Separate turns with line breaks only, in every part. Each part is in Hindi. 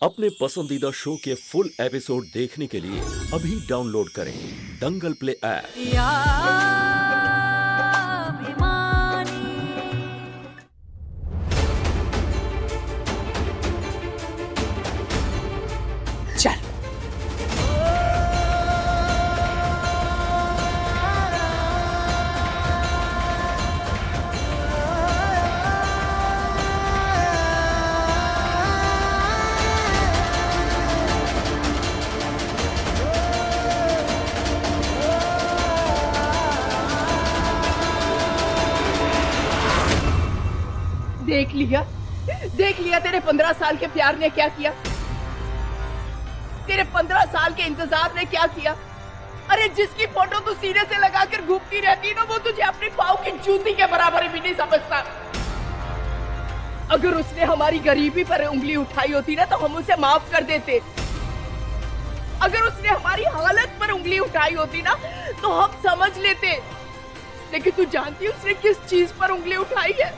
अपने पसंदीदा शो के फुल एपिसोड देखने के लिए अभी डाउनलोड करें दंगल प्ले ऐप।
चल देख लिया तेरे 15 साल के प्यार ने क्या किया, तेरे 15 साल के इंतजार ने क्या किया। अरे जिसकी फोटो तू सीने से लगाकर घूमती रहती ना, वो तुझे अपने पाँव की जूती के बराबर भी नहीं समझता। अगर उसने हमारी गरीबी पर उंगली उठाई होती ना तो हम उसे माफ कर देते। अगर उसने हमारी हालत पर उंगली उठाई होती ना तो हम समझ लेते। लेकिन तू जानती है उसने किस चीज पर उंगली उठाई है?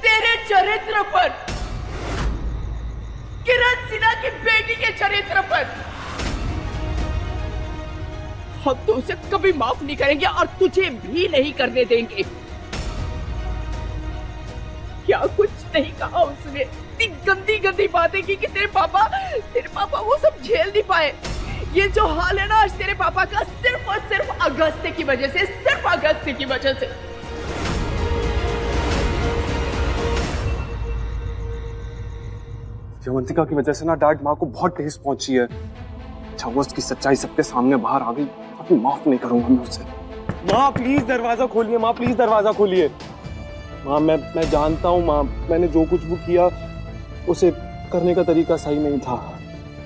तेरे चरित्र पर, किरण सिन्हा की बेटी के चरित्र पर। हम तो उसे कभी माफ नहीं करेंगे और तुझे भी नहीं करने देंगे। क्या कुछ नहीं कहा उसने, इतनी गंदी गंदी बातें की कि तेरे पापा वो सब झेल नहीं पाए। ये जो हाल है ना आज तेरे पापा का, सिर्फ और सिर्फ अगस्त्य की वजह से, सिर्फ अगस्त्य की वजह से।
अवंतिका की वजह से ना डैड माँ को बहुत ठेस पहुंची है। अच्छा वो उसकी सच्चाई सबके सामने बाहर आ गई, अभी माफ नहीं करूंगा मैं उसे। माँ प्लीज दरवाजा खोलिए, माँ प्लीज दरवाजा खोलिए। माँ मैं जानता हूँ माँ, मैंने जो कुछ भी किया उसे करने का तरीका सही नहीं था,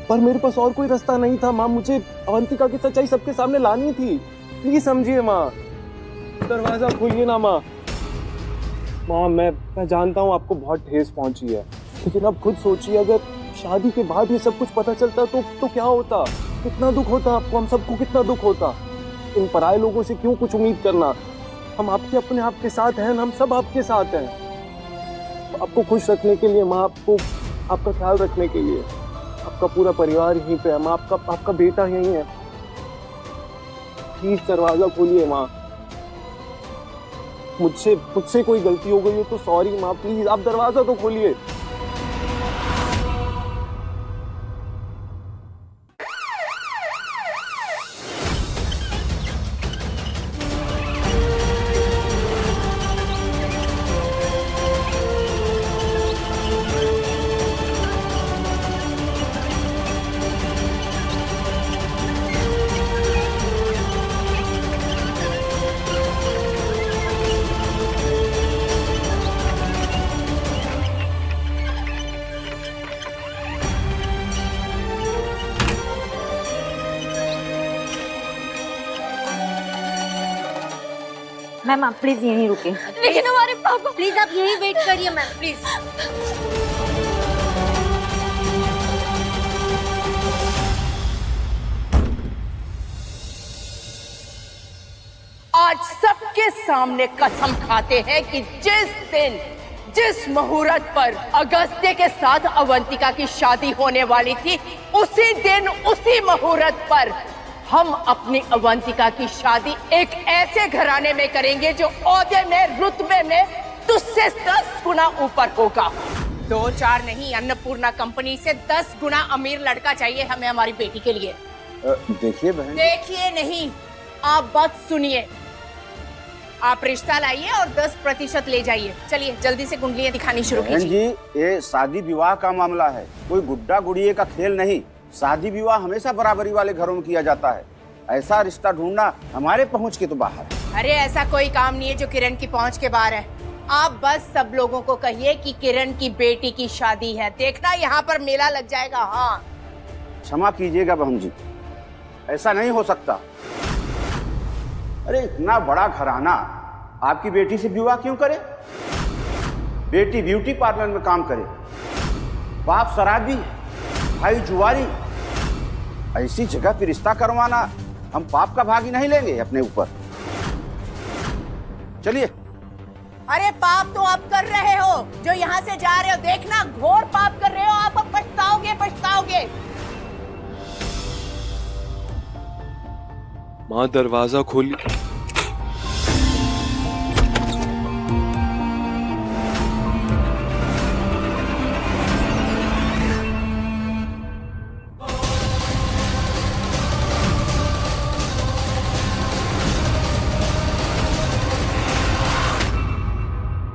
पर मेरे पास और कोई रास्ता नहीं था। माँ मुझे अवंतिका की सच्चाई सबके सामने लानी थी, प्लीज समझिए माँ, दरवाजा खोलिए ना माँ। माँ मैं जानता हूँ आपको बहुत ठेस पहुंची है, लेकिन अब खुद सोचिए अगर शादी के बाद ये सब कुछ पता चलता तो क्या होता, कितना दुख होता आपको, हम सबको कितना दुख होता। इन पराये लोगों से क्यों कुछ उम्मीद करना, हम आपके अपने आप के साथ हैं, हम सब आपके साथ हैं। आपको खुश रखने के लिए माँ, आपको आपका ख्याल रखने के लिए, आपका पूरा परिवार यहीं पे है माँ, आपका बेटा यहीं है। प्लीज दरवाजा खोलिए माँ, मुझसे कोई गलती हो गई हो तो सॉरी माँ, प्लीज आप दरवाजा तो खोलिए।
मैम आप प्लीज यहीं रुके।
लेकिन हमारे पापा,
प्लीज आप यहीं वेट करिए मैम प्लीज।
आज सबके सामने कसम खाते हैं कि जिस दिन, जिस मुहूर्त पर अगस्त्य के साथ अवंतिका की शादी होने वाली थी, उसी दिन उसी मुहूर्त पर हम अपनी अवंतिका की शादी एक ऐसे घराने में करेंगे जो ओहदे में, रुतबे में तुझसे 10 गुना ऊपर होगा। 2-4 नहीं, अन्नपूर्णा कंपनी से 10 गुना अमीर लड़का चाहिए हमें हमारी बेटी के लिए।
देखिए बहन,
देखिए नहीं, आप बात सुनिए। आप रिश्ता लाइए और 10% ले जाइए। चलिए जल्दी से कुंडलियां दिखानी शुरू कीजिए।
जी ये शादी विवाह का मामला है, कोई गुड्डा गुड़िये का खेल नहीं। शादी विवाह हमेशा बराबरी वाले घरों में किया जाता है, ऐसा रिश्ता ढूंढना हमारे पहुंच के तो बाहर है।
अरे ऐसा कोई काम नहीं है जो किरण की पहुंच के बाहर है। आप बस सब लोगों को कहिए कि किरण की बेटी की शादी है, देखना यहाँ पर मेला लग जाएगा। हाँ
क्षमा कीजिएगा बहन जी, ऐसा नहीं हो सकता। अरे इतना बड़ा घराना आपकी बेटी से विवाह क्यों करे? बेटी ब्यूटी पार्लर में काम करे, बाप शराबी, भाई जुआरी, ऐसी जगह पे रिश्ता करवाना हम पाप का भागी नहीं लेंगे अपने ऊपर। चलिए।
अरे पाप तो आप कर रहे हो, जो यहाँ से जा रहे हो, देखना घोर पाप कर रहे हो आप। अब
माँ दरवाजा खोलिए।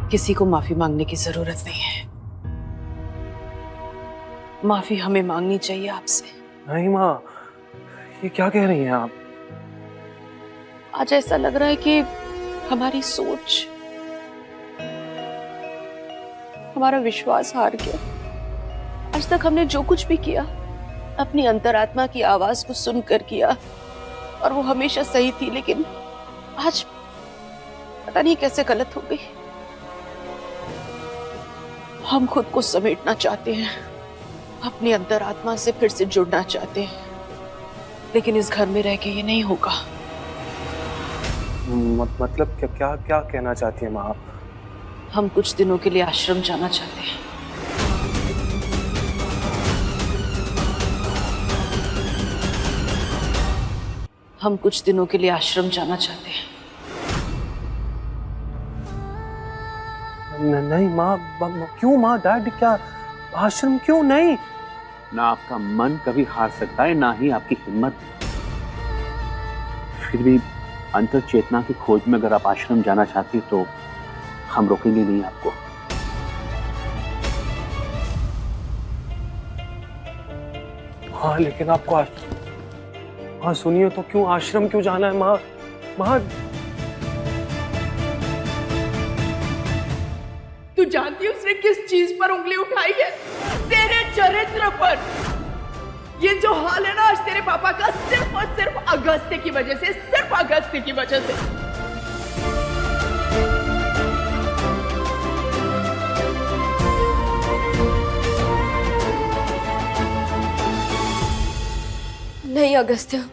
किसी को माफी मांगने की जरूरत नहीं है। माफी हमें मांगनी चाहिए आपसे।
नहीं माँ, ये क्या कह रही हैं आप?
आज ऐसा लग रहा है कि हमारी सोच, हमारा विश्वास हार गया। आज तक हमने जो कुछ भी किया अपनी अंतरात्मा की आवाज को सुनकर किया, और वो हमेशा सही थी, लेकिन आज पता नहीं कैसे गलत हो गई। हम खुद को समेटना चाहते हैं, अपनी अंतरात्मा से फिर से जुड़ना चाहते हैं, लेकिन इस घर में रह के ये नहीं होगा।
मतलब क्या क्या क्या कहना चाहती हैं माँ आप?
हम कुछ दिनों के लिए आश्रम जाना चाहते हैं। हम कुछ दिनों के लिए आश्रम जाना चाहते हैं।
नहीं माँ, क्यों माँ? डैड क्या आश्रम क्यों नहीं?
ना आपका मन कभी हार सकता है, ना ही आपकी हिम्मत। फिर भी अंतर चेतना की खोज में अगर आप आश्रम जाना चाहती हैं तो हम रोकेंगे नहीं आपको।
हाँ लेकिन आपको हाँ सुनिए तो, क्यों आश्रम क्यों जाना है माँ? माँ
तू जानती है उसने किस चीज पर उंगली उठाई है? तेरे चरित्र पर। ये जो हाल है ना आज तेरे पापा का, सिर्फ और सिर्फ अगस्त्य की वजह से, सिर्फ अगस्त्य की वजह से।
नहीं अगस्त्य,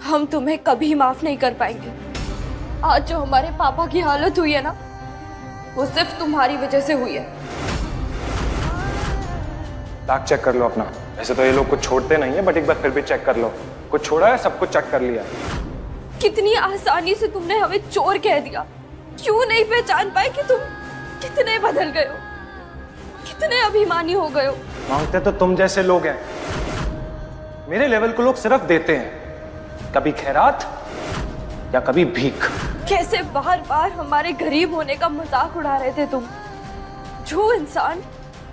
हम तुम्हें कभी माफ नहीं कर पाएंगे। आज जो हमारे पापा की हालत हुई है ना, वो सिर्फ तुम्हारी वजह से हुई है।
बैग चेक कर लो अपना। वैसे तो ये लोग कुछ छोड़ते नहीं है, बट एक बार फिर भी चेक कर लो। कुछ छोड़ा है? सब कुछ चेक कर लिया।
कितनी आसानी से तुमने हमें चोर कह दिया। क्यों नहीं पहचान पाए कि तुम कितने बदल गए हो, कितने अभिमानी हो गए हो।
मांगते तो तुम जैसे लोग हैं। मेरे लेवल को लोग सिर्फ देते हैं, कभी खैरात या कभी भीख।
कैसे बार बार हमारे गरीब होने का मजाक उड़ा रहे थे तुम। जो इंसान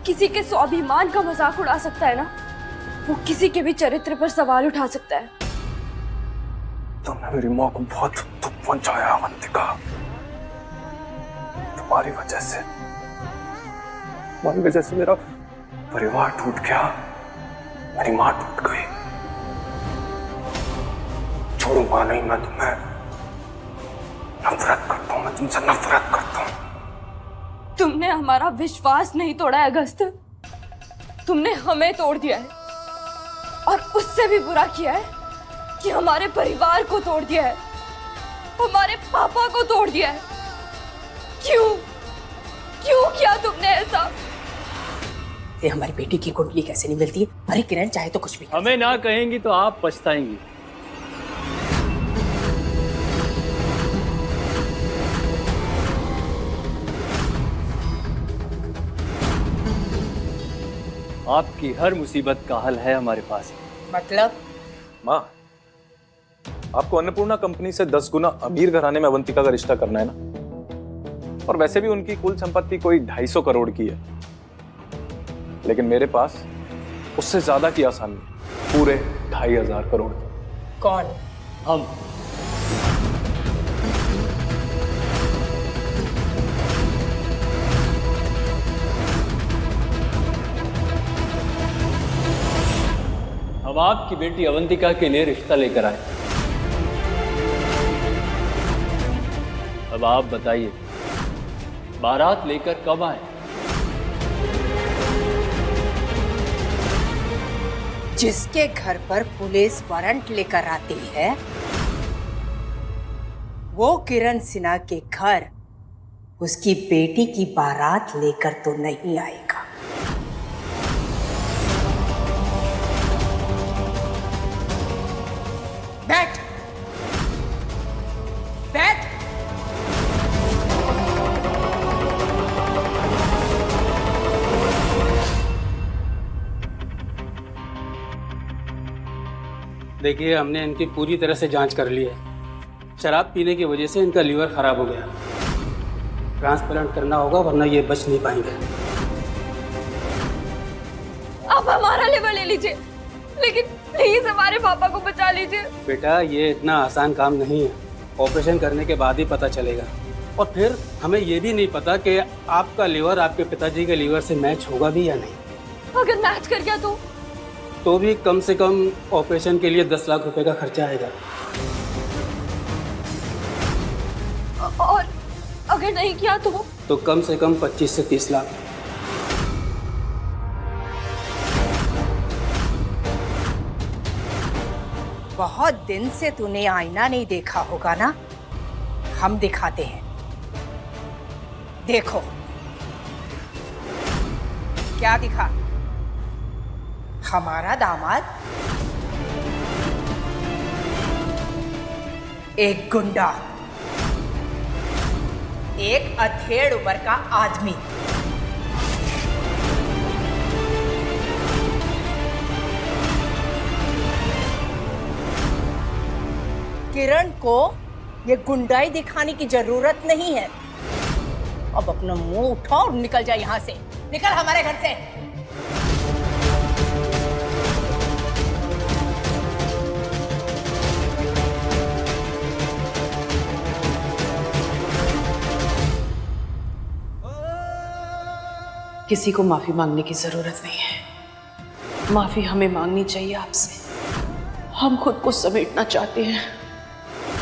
किसी के स्वाभिमान का मजाक उड़ा सकता है ना, वो किसी के भी चरित्र पर सवाल उठा सकता है।
तुमने मेरी माँ को बहुत दुख पहुंचाया अवंतिका। तुम्हारी वजह से मेरा परिवार टूट गया, मेरी माँ टूट गई। छोड़ूंगा नहीं मैं तुम्हें। नफरत करता हूं मैं तुमसे, नफरत करता हूं।
तुमने हमारा विश्वास नहीं तोड़ा है अगस्त्य, तुमने हमें तोड़ दिया है। और उससे भी बुरा किया है कि हमारे परिवार को तोड़ दिया है, हमारे पापा को तोड़ दिया है। क्यों किया तुमने ऐसा?
ये हमारी बेटी की कुंडली कैसे नहीं मिलती? अरे किरण, चाहे तो कुछ भी
हमें ना कहेंगी तो आप पछताएंगी। आपकी हर मुसीबत का हल है हमारे पास।
मतलब?
माँ, आपको अन्नपूर्णा कंपनी से 10 गुना अमीर घराने में अवंतिका का रिश्ता करना है ना? और वैसे भी उनकी कुल संपत्ति कोई 250 करोड़ की है, लेकिन मेरे पास उससे ज्यादा की आसानी है, पूरे 2500 करोड़।
कौन?
हम। हम आपकी बेटी अवंतिका के लिए रिश्ता लेकर आए। अब आप बताइए, बारात लेकर कब आए?
जिसके घर पर पुलिस वारंट लेकर आती है, वो किरण सिन्हा के घर उसकी बेटी की बारात लेकर तो नहीं आएगा। बैठ।
देखिए, हमने इनकी पूरी तरह से जांच कर ली है। शराब पीने की वजह से इनका लीवर खराब हो गया। ट्रांसप्लांट करना होगा वरना ये बच नहीं पाएंगे।
आप हमारा लिवर ले लीजिए, लेकिन प्लीज हमारे पापा को बचा लीजिए।
बेटा, ये इतना आसान काम नहीं है। ऑपरेशन करने के बाद ही पता चलेगा। और फिर हमें ये भी नहीं पता कि आपका लीवर आपके पिताजी के लीवर से मैच होगा भी या नहीं।
अगर मैच कर गया
तो भी कम से कम ऑपरेशन के लिए 10 लाख रुपए का खर्चा आएगा।
और अगर नहीं किया तो
कम से कम 25 से 30 लाख।
बहुत दिन से तूने आईना नहीं देखा होगा ना, हम दिखाते हैं। देखो क्या दिखा, हमारा दामाद एक गुंडा, एक अधेड़ उम्र का आदमी। किरण को ये गुंडाई दिखाने की जरूरत नहीं है। अब अपना मुंह उठाओ और निकल जा यहाँ से, निकल हमारे घर से।
किसी को माफी मांगने की जरूरत नहीं है। माफी हमें मांगनी चाहिए आपसे। हम खुद को समेटना चाहते हैं,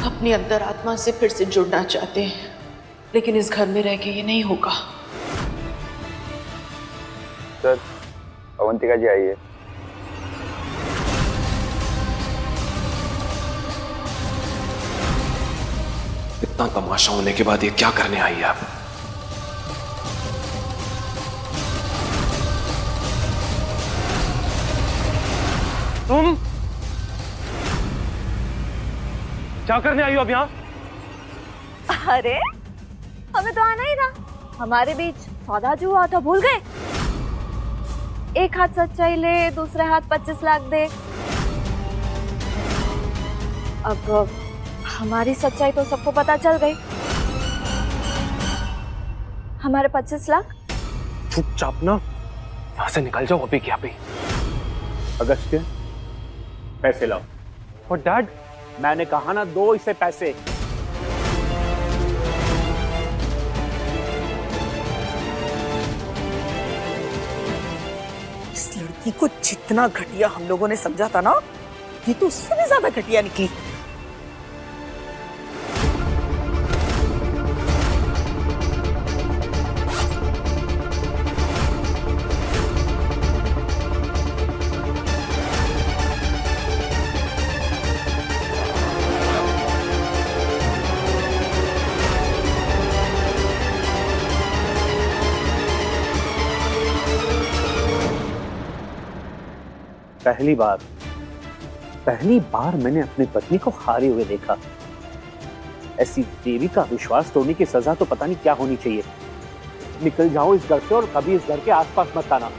अपनी अंदर आत्मा से फिर से जुड़ना चाहते हैं, लेकिन इस घर में रह के ये नहीं होगा।
सर, अवंतिका जी आइए।
इतना तमाशा होने के बाद ये क्या करने आई है आप? तुम क्या करने आई हो अब यहाँ?
अरे हमें तो आना ही था। हमारे बीच सौदा जो हुआ था भूल गए? एक हाथ सच्चाई ले, दूसरे हाथ 25 लाख दे। अब हमारी सच्चाई तो सबको पता चल गई। हमारे 25 लाख
चुपचाप ना यहाँ से निकल जाओ अभी क्या भी।
अगस्त्य, पैसे लाओ।
और डैड,
मैंने कहा ना, दो इसे पैसे।
इस लड़की को जितना घटिया हम लोगों ने समझा था ना, ये तो उससे भी ज्यादा घटिया निकली।
पहली बार मैंने अपनी पत्नी को हारे हुए देखा। ऐसी देवी का विश्वास तोड़ने की सजा तो पता नहीं क्या होनी चाहिए। निकल जाओ इस घर से और कभी इस घर के आसपास मत आना।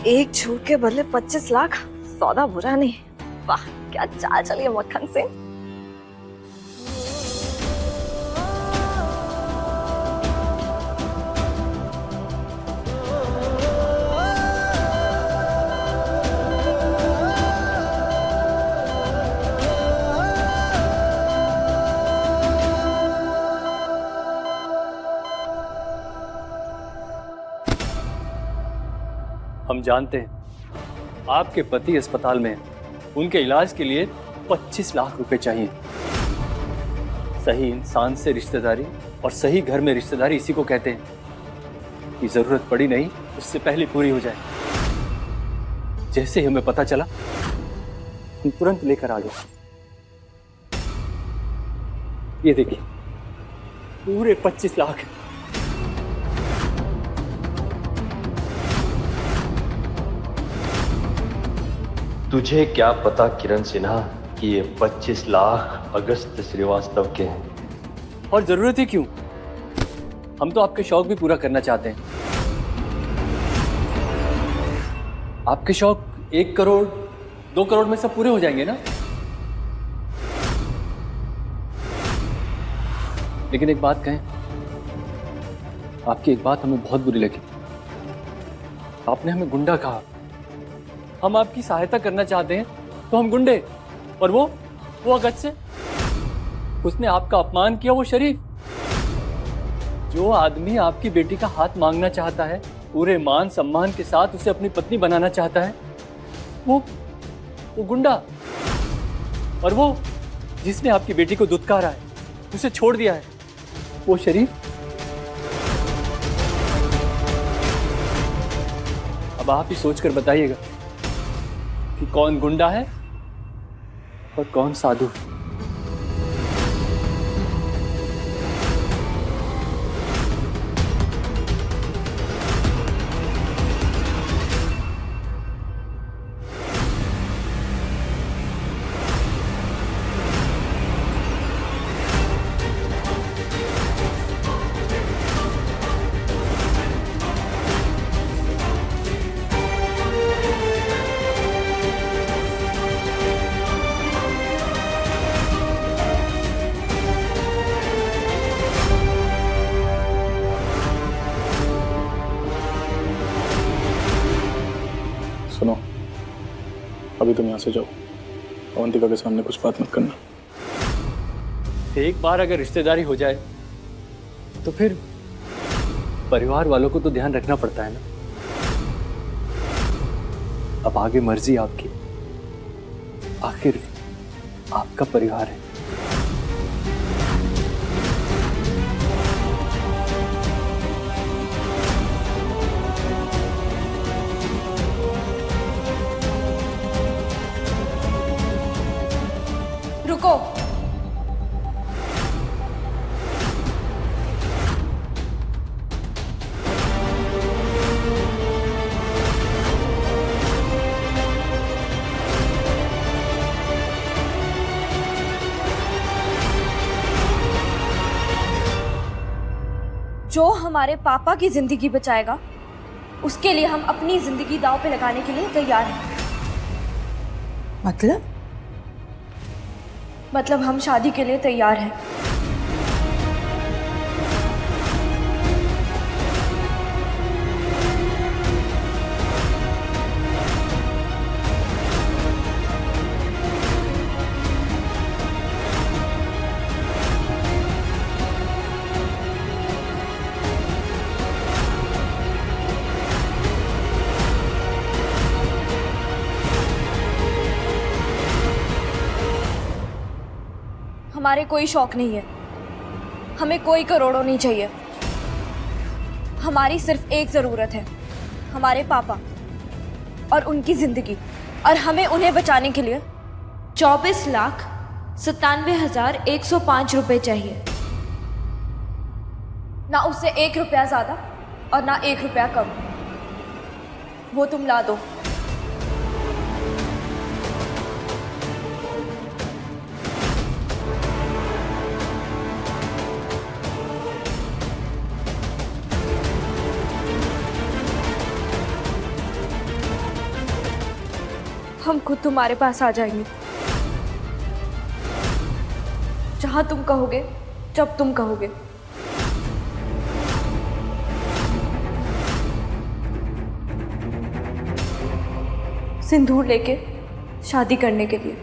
एक झूठ के बदले 25 लाख, सौदा बुरा नहीं। वाह, क्या चाल चली है मक्खन से।
हम जानते हैं आपके पति अस्पताल में, उनके इलाज के लिए 25 लाख रुपए चाहिए। सही इंसान से रिश्तेदारी और सही घर में रिश्तेदारी इसी को कहते हैं कि जरूरत पड़ी नहीं उससे पहले पूरी हो जाए। जैसे ही हमें पता चला हम तुरंत लेकर आ गए। ये देखिए, पूरे 25 लाख।
तुझे क्या पता किरण सिन्हा कि ये 25 लाख अगस्त श्रीवास्तव के हैं।
और जरूरत ही क्यों, हम तो आपके शौक भी पूरा करना चाहते हैं। आपके शौक 1 करोड़ 2 करोड़ में सब पूरे हो जाएंगे ना? लेकिन एक बात कहें, आपकी एक बात हमें बहुत बुरी लगी। आपने हमें गुंडा कहा। हम आपकी सहायता करना चाहते हैं तो हम गुंडे, और वो अगस्त से उसने आपका अपमान किया। वो शरीफ, जो आदमी आपकी बेटी का हाथ मांगना चाहता है, पूरे मान सम्मान के साथ उसे अपनी पत्नी बनाना चाहता है, वो गुंडा। और वो जिसने आपकी बेटी को दुत्कारा है, उसे छोड़ दिया है, वो शरीफ। अब आप ही सोचकर बताइएगा कि कौन गुंडा है और कौन साधु।
सुनो, अभी तुम यहाँ से जाओ। अवंतिका के सामने कुछ बात मत करना।
एक बार अगर रिश्तेदारी हो जाए तो फिर परिवार वालों को तो ध्यान रखना पड़ता है ना। अब आगे मर्जी आपकी, आखिर आपका परिवार है।
रुको, जो हमारे पापा की जिंदगी बचाएगा, उसके लिए हम अपनी जिंदगी दांव पे लगाने के लिए तैयार हैं। मतलब हम शादी के लिए तैयार हैं। हमारे कोई शौक नहीं है, हमें कोई करोड़ों नहीं चाहिए। हमारी सिर्फ एक जरूरत है, हमारे पापा और उनकी जिंदगी। और हमें उन्हें बचाने के लिए 24,97,105 रुपए चाहिए। ना उससे 1 रुपया ज्यादा और ना 1 रुपया कम। वो तुम ला दो। हम खुद तुम्हारे पास आ जाएंगे, जहां तुम कहोगे, जब तुम कहोगे। सिंदूर लेके शादी करने के लिए।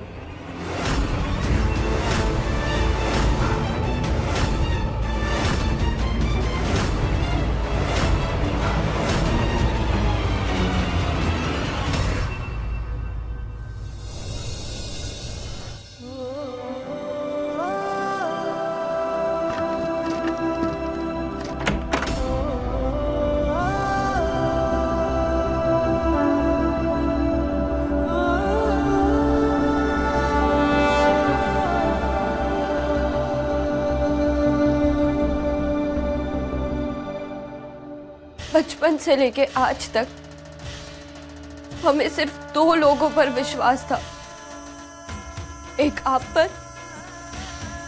बचपन से लेके आज तक हमें सिर्फ 2 लोगों पर विश्वास था, एक आप पर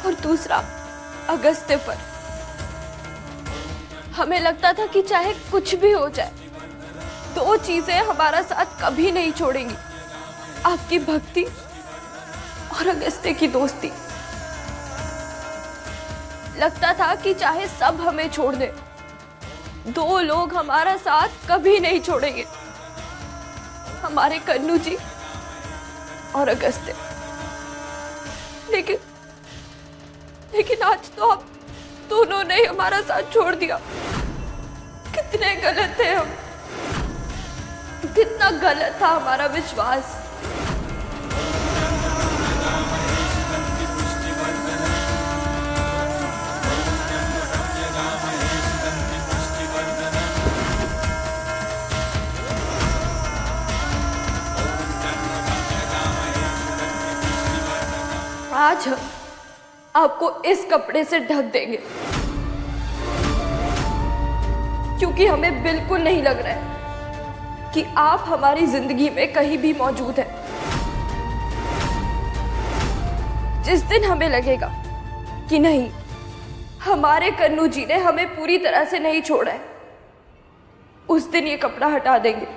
और दूसरा अगस्त्य पर। हमें लगता था कि चाहे कुछ भी हो जाए, दो चीजें हमारा साथ कभी नहीं छोड़ेंगी, आपकी भक्ति और अगस्त्य की दोस्ती। लगता था कि चाहे सब हमें छोड़ दे, दो लोग हमारा साथ कभी नहीं छोड़ेंगे, हमारे कन्नू जी और अगस्त्य। लेकिन आज तो आप दोनों ने हमारा साथ छोड़ दिया। कितने गलत थे हम, कितना गलत था हमारा विश्वास। आज हम आपको इस कपड़े से ढक देंगे, क्योंकि हमें बिल्कुल नहीं लग रहा है कि आप हमारी जिंदगी में कहीं भी मौजूद हैं। जिस दिन हमें लगेगा कि नहीं, हमारे कन्नू जी ने हमें पूरी तरह से नहीं छोड़ा है, उस दिन ये कपड़ा हटा देंगे।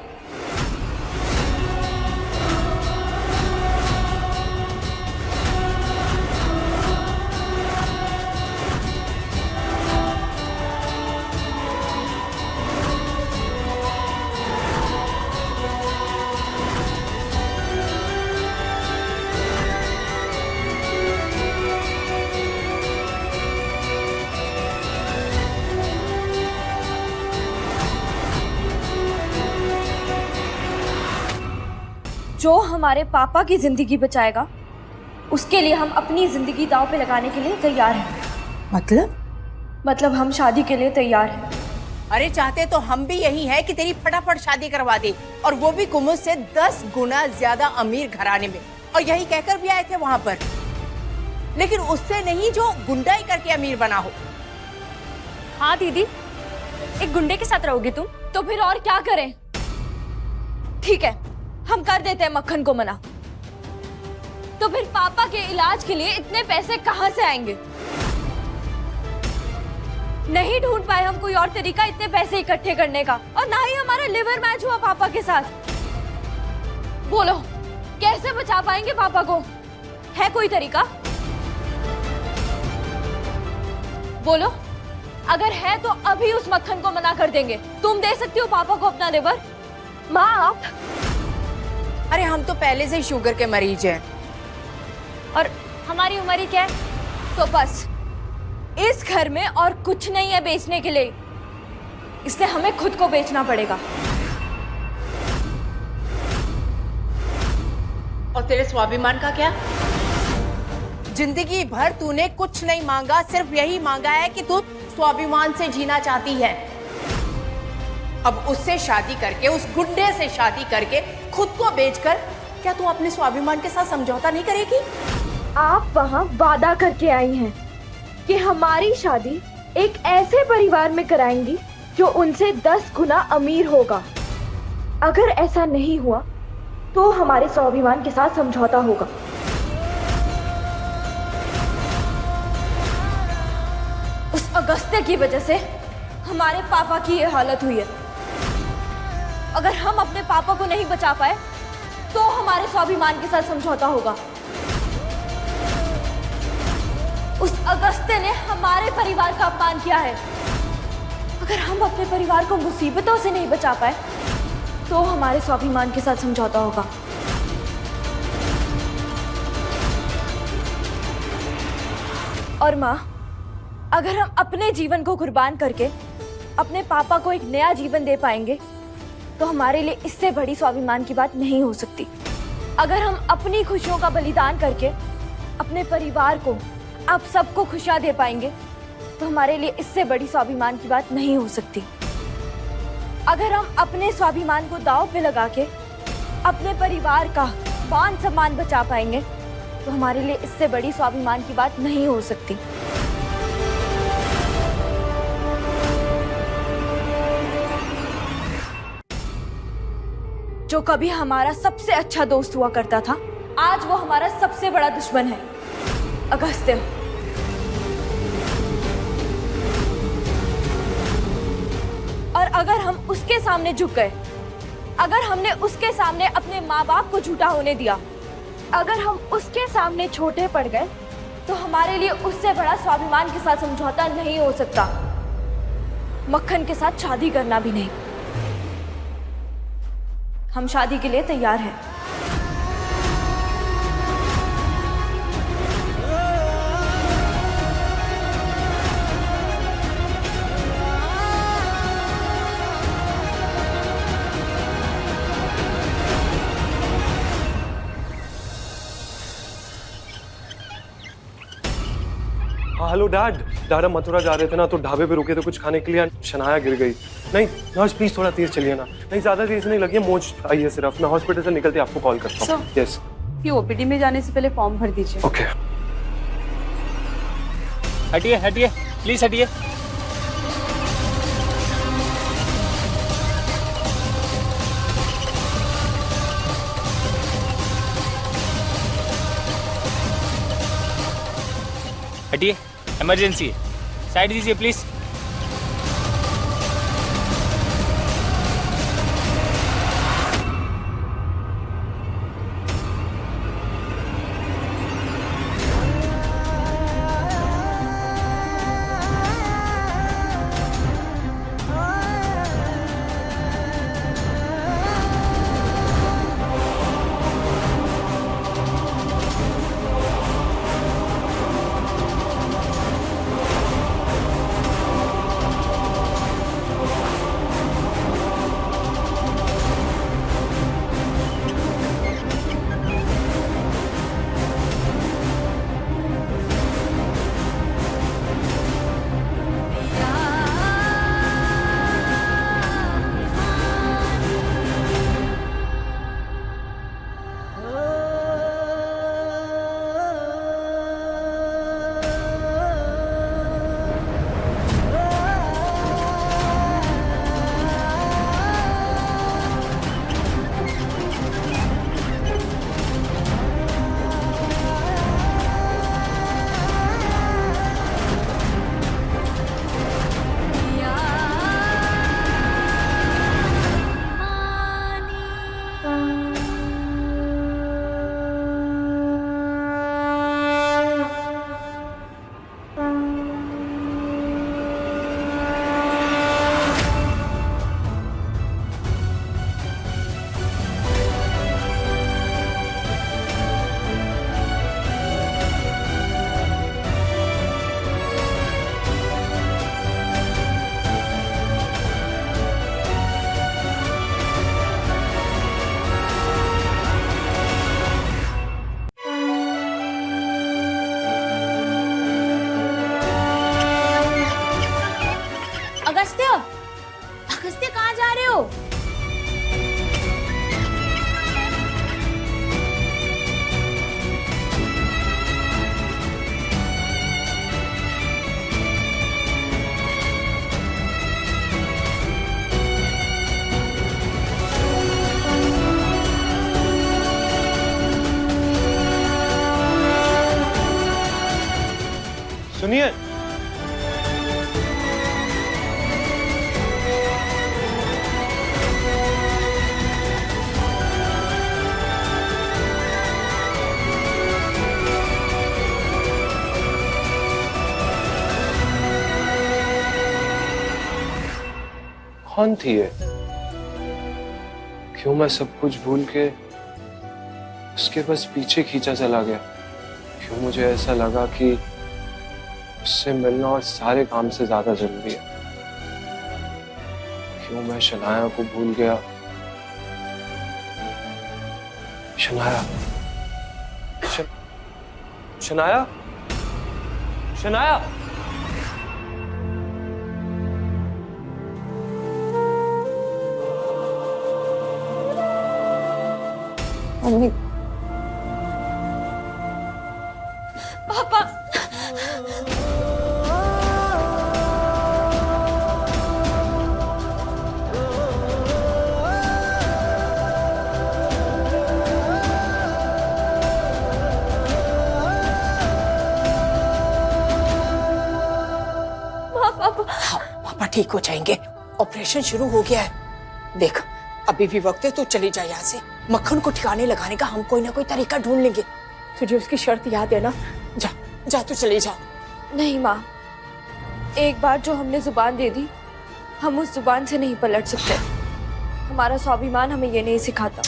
जो हमारे पापा की जिंदगी बचाएगा, उसके लिए हम अपनी जिंदगी दांव पे लगाने के लिए तैयार हैं। मतलब हम शादी के लिए तैयार हैं।
अरे चाहते तो हम भी यही है कि तेरी फटाफट शादी करवा दे, और वो भी कुमुद से 10 गुना ज्यादा अमीर घराने में। और यही कहकर भी आए थे वहां पर, लेकिन उससे नहीं जो गुंडाई करके अमीर बना हो।
हाँ दीदी, एक गुंडे के साथ रहोगी तुम? तो फिर और क्या करें? ठीक है, हम कर देते हैं मक्खन को मना। तो फिर पापा के इलाज के लिए इतने पैसे कहां से आएंगे? नहीं ढूंढ पाए हम कोई और तरीका इतने पैसे इकट्ठे करने का, और ना ही हमारा लिवर मैच हुआ पापा के साथ। बोलो कैसे बचा पाएंगे पापा को? है कोई तरीका? बोलो, अगर है तो अभी उस मक्खन को मना कर देंगे। तुम दे सकती हो पापा को अपना लिवर? माँ आप?
अरे हम तो पहले से ही शुगर के मरीज हैं,
और हमारी उम्र ही क्या है? तो बस इस घर में और कुछ नहीं है बेचने के लिए, इसलिए हमें खुद को बेचना पड़ेगा।
और तेरे स्वाभिमान का क्या? जिंदगी भर तूने कुछ नहीं मांगा, सिर्फ यही मांगा है कि तू स्वाभिमान से जीना चाहती है। अब उससे शादी करके, उस गुंडे से शादी करके, खुद को बेचकर क्या तू अपने स्वाभिमान के साथ समझौता नहीं करेगी?
आप वहाँ वादा करके आई हैं कि हमारी शादी एक ऐसे परिवार में कराएंगी जो उनसे 10 गुना अमीर होगा। अगर ऐसा नहीं हुआ तो हमारे स्वाभिमान के साथ समझौता होगा।
उस अगस्त्य की वजह से हमारे पापा की ये हालत हुई है। अगर हम अपने पापा को नहीं बचा पाए तो हमारे स्वाभिमान के साथ समझौता होगा। उस अगस्त्य ने हमारे परिवार का अपमान किया है। अगर हम अपने परिवार को मुसीबतों से नहीं बचा पाए तो हमारे स्वाभिमान के साथ समझौता होगा। और माँ, अगर हम अपने जीवन को कुर्बान करके अपने पापा को एक नया जीवन दे पाएंगे तो हमारे लिए इससे बड़ी स्वाभिमान की बात नहीं हो सकती। अगर हम अपनी खुशियों का बलिदान करके अपने परिवार को, आप सबको खुशियां दे पाएंगे तो हमारे लिए इससे बड़ी स्वाभिमान की बात नहीं हो सकती। अगर हम अपने स्वाभिमान को दांव पे लगा के अपने परिवार का मान सम्मान बचा पाएंगे तो हमारे लिए इससे बड़ी स्वाभिमान की बात नहीं हो सकती। जो कभी हमारा सबसे अच्छा दोस्त हुआ करता था, आज वो हमारा सबसे बड़ा दुश्मन है, अगस्त्य। और अगर हम उसके सामने झुक गए अगर हमने उसके सामने अपने माँ बाप को झूठा होने दिया,
अगर हम उसके सामने छोटे पड़ गए,
तो हमारे लिए उससे बड़ा स्वाभिमान के साथ समझौता नहीं हो सकता। मक्खन के साथ शादी करना भी नहीं। हम शादी के लिए तैयार हैं।
हाँ हेलो डैड। डैड हम मथुरा जा रहे थे ना, तो ढाबे पे रुके थे कुछ खाने के लिए, शनाया गिर गई। नहीं नर्स प्लीज थोड़ा तेज चलिए ना। नहीं ज्यादा तेज नहीं लगी है, मोच आई है सिर्फ। मैं हॉस्पिटल से निकलते आपको कॉल करता हूँ। यस
ये ओपीडी में जाने से पहले फॉर्म भर दीजिए।
ओके।
हटिए हटिए प्लीज हटिए। हटिए, इमरजेंसी है, साइड दीजिए प्लीज।
अगस्त्य कहाँ जा रहे हो?
सुनिए, कौन थी ये? क्यों मैं सब कुछ भूल के उसके बस पीछे खींचा चला गया? क्यों मुझे ऐसा लगा कि उससे मिलना और सारे काम से ज्यादा जरूरी है? क्यों मैं शनाया को भूल गया? शनाया, शनाया, शनाया।
मम्मी, पापा,
पापा ठीक हो जाएंगे। ऑपरेशन शुरू हो गया है। देख अभी भी वक्त है, तू चली जा यहाँ से। मक्खन को ठिकाने लगाने का हम कोई ना कोई तरीका ढूंढ लेंगे। तुझे उसकी शर्त याद है ना? जा जा, तू चली जा।
नहीं माँ, एक बार जो हमने जुबान दे दी, हम उस जुबान से नहीं पलट सकते। हमारा स्वाभिमान हमें ये नहीं सिखाता।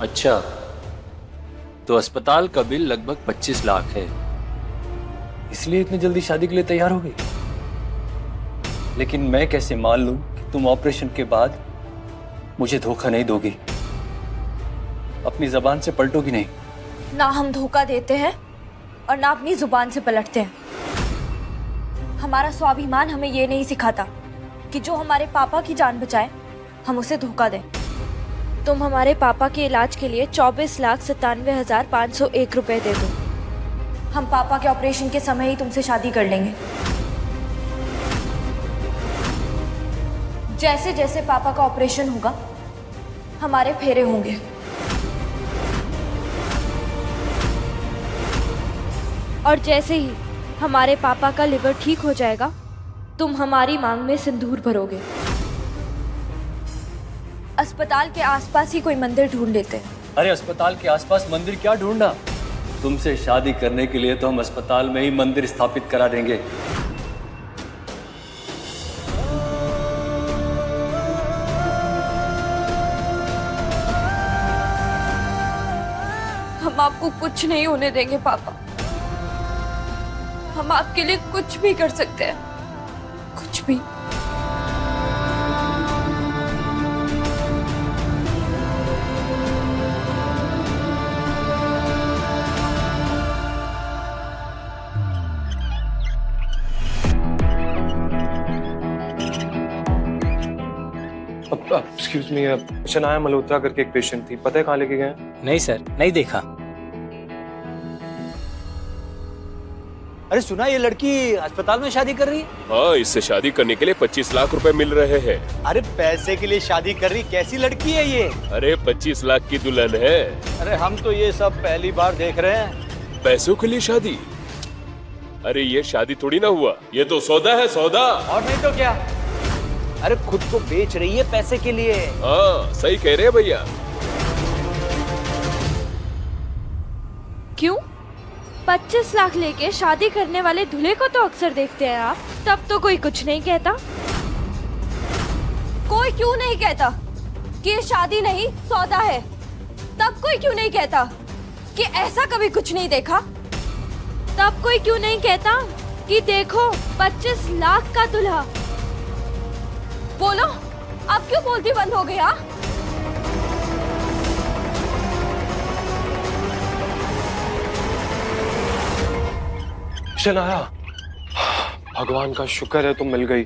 अच्छा, तो अस्पताल का बिल लगभग 25 लाख है, इसलिए इतनी जल्दी शादी के लिए तैयार हो गई। लेकिन मैं कैसे मान लूं कि तुम ऑपरेशन के बाद मुझे धोखा नहीं दोगी, अपनी जबान से पलटोगी नहीं?
ना हम धोखा देते हैं और ना अपनी जुबान से पलटते हैं। हमारा स्वाभिमान हमें ये नहीं सिखाता कि जो हमारे पापा की जान बचाए हम उसे धोखा दें। तुम हमारे पापा के इलाज के लिए 24,97,501 रुपए दे दो। हम पापा के ऑपरेशन के समय ही तुमसे शादी कर लेंगे। जैसे जैसे पापा का ऑपरेशन होगा हमारे फेरे होंगे। और जैसे ही हमारे पापा का लिवर ठीक हो जाएगा तुम हमारी मांग में सिंदूर भरोगे। अस्पताल के आसपास ही कोई मंदिर ढूंढ लेते हैं।
अरे अस्पताल के आसपास मंदिर क्या ढूंढना? तुमसे शादी करने के लिए तो हम अस्पताल में ही मंदिर स्थापित करा देंगे।
हम आपको कुछ नहीं होने देंगे पापा। हम आपके लिए कुछ भी कर सकते हैं, कुछ भी।
एक्सक्यूज मी, शनाया मल्होत्रा करके एक पेशेंट थी, पता है कहाँ लेके गए?
नहीं सर, नहीं देखा।
अरे सुना, ये लड़की अस्पताल में शादी कर रही है।
हाँ, इससे शादी करने के लिए 25 लाख रुपए मिल रहे हैं।
अरे पैसे के लिए शादी कर रही, कैसी लड़की है ये?
अरे 25 लाख की दुल्हन है।
अरे हम तो ये सब पहली बार देख रहे हैं।
पैसों के लिए शादी? अरे ये शादी थोड़ी ना हुआ, ये तो सौदा है, सौदा।
और नहीं तो क्या? अरे खुद को बेच रही है पैसे के लिए।
हाँ, सही कह रहे हैं भैया।
क्यों? 25 लाख लेके शादी करने वाले दूल्हे को तो अक्सर देखते हैं आप, तब तो कोई कुछ नहीं कहता। कोई क्यों नहीं कहता कि ये शादी नहीं सौदा है? तब कोई क्यों नहीं कहता कि ऐसा कभी कुछ नहीं देखा? तब कोई क्यों नहीं कहता कि देखो 25 लाख का दूल्हा? बोलो, अब क्यों बोलती बंद हो गया?
शनाया, भगवान का शुक्र है तुम मिल गई।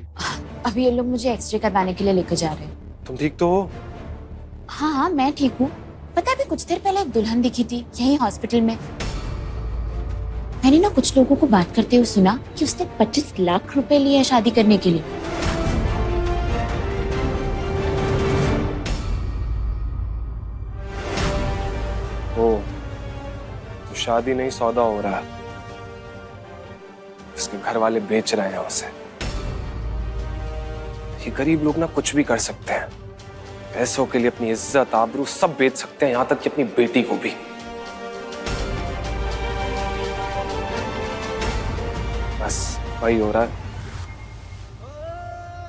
अभी ये लोग मुझे एक्सरे करवाने के लिए लेकर जा रहे हैं।
तुम ठीक तो हो?
हाँ हाँ, मैं ठीक हूँ। पता है, अभी कुछ देर पहले एक दुल्हन दिखी थी यही हॉस्पिटल में। मैंने ना कुछ लोगों को बात करते हुए सुना कि उसने 25 लाख रुपए लिए है शादी करने के लिए।
ओ, तो शादी नहीं सौदा हो रहा है। उसके घर वाले बेच रहे हैं उसे। ये गरीब लोग ना कुछ भी कर सकते हैं। पैसों के लिए अपनी इज्जत, आबरू सब बेच सकते हैं, यहाँ तक कि अपनी बेटी को भी। बस वही हो रहा है।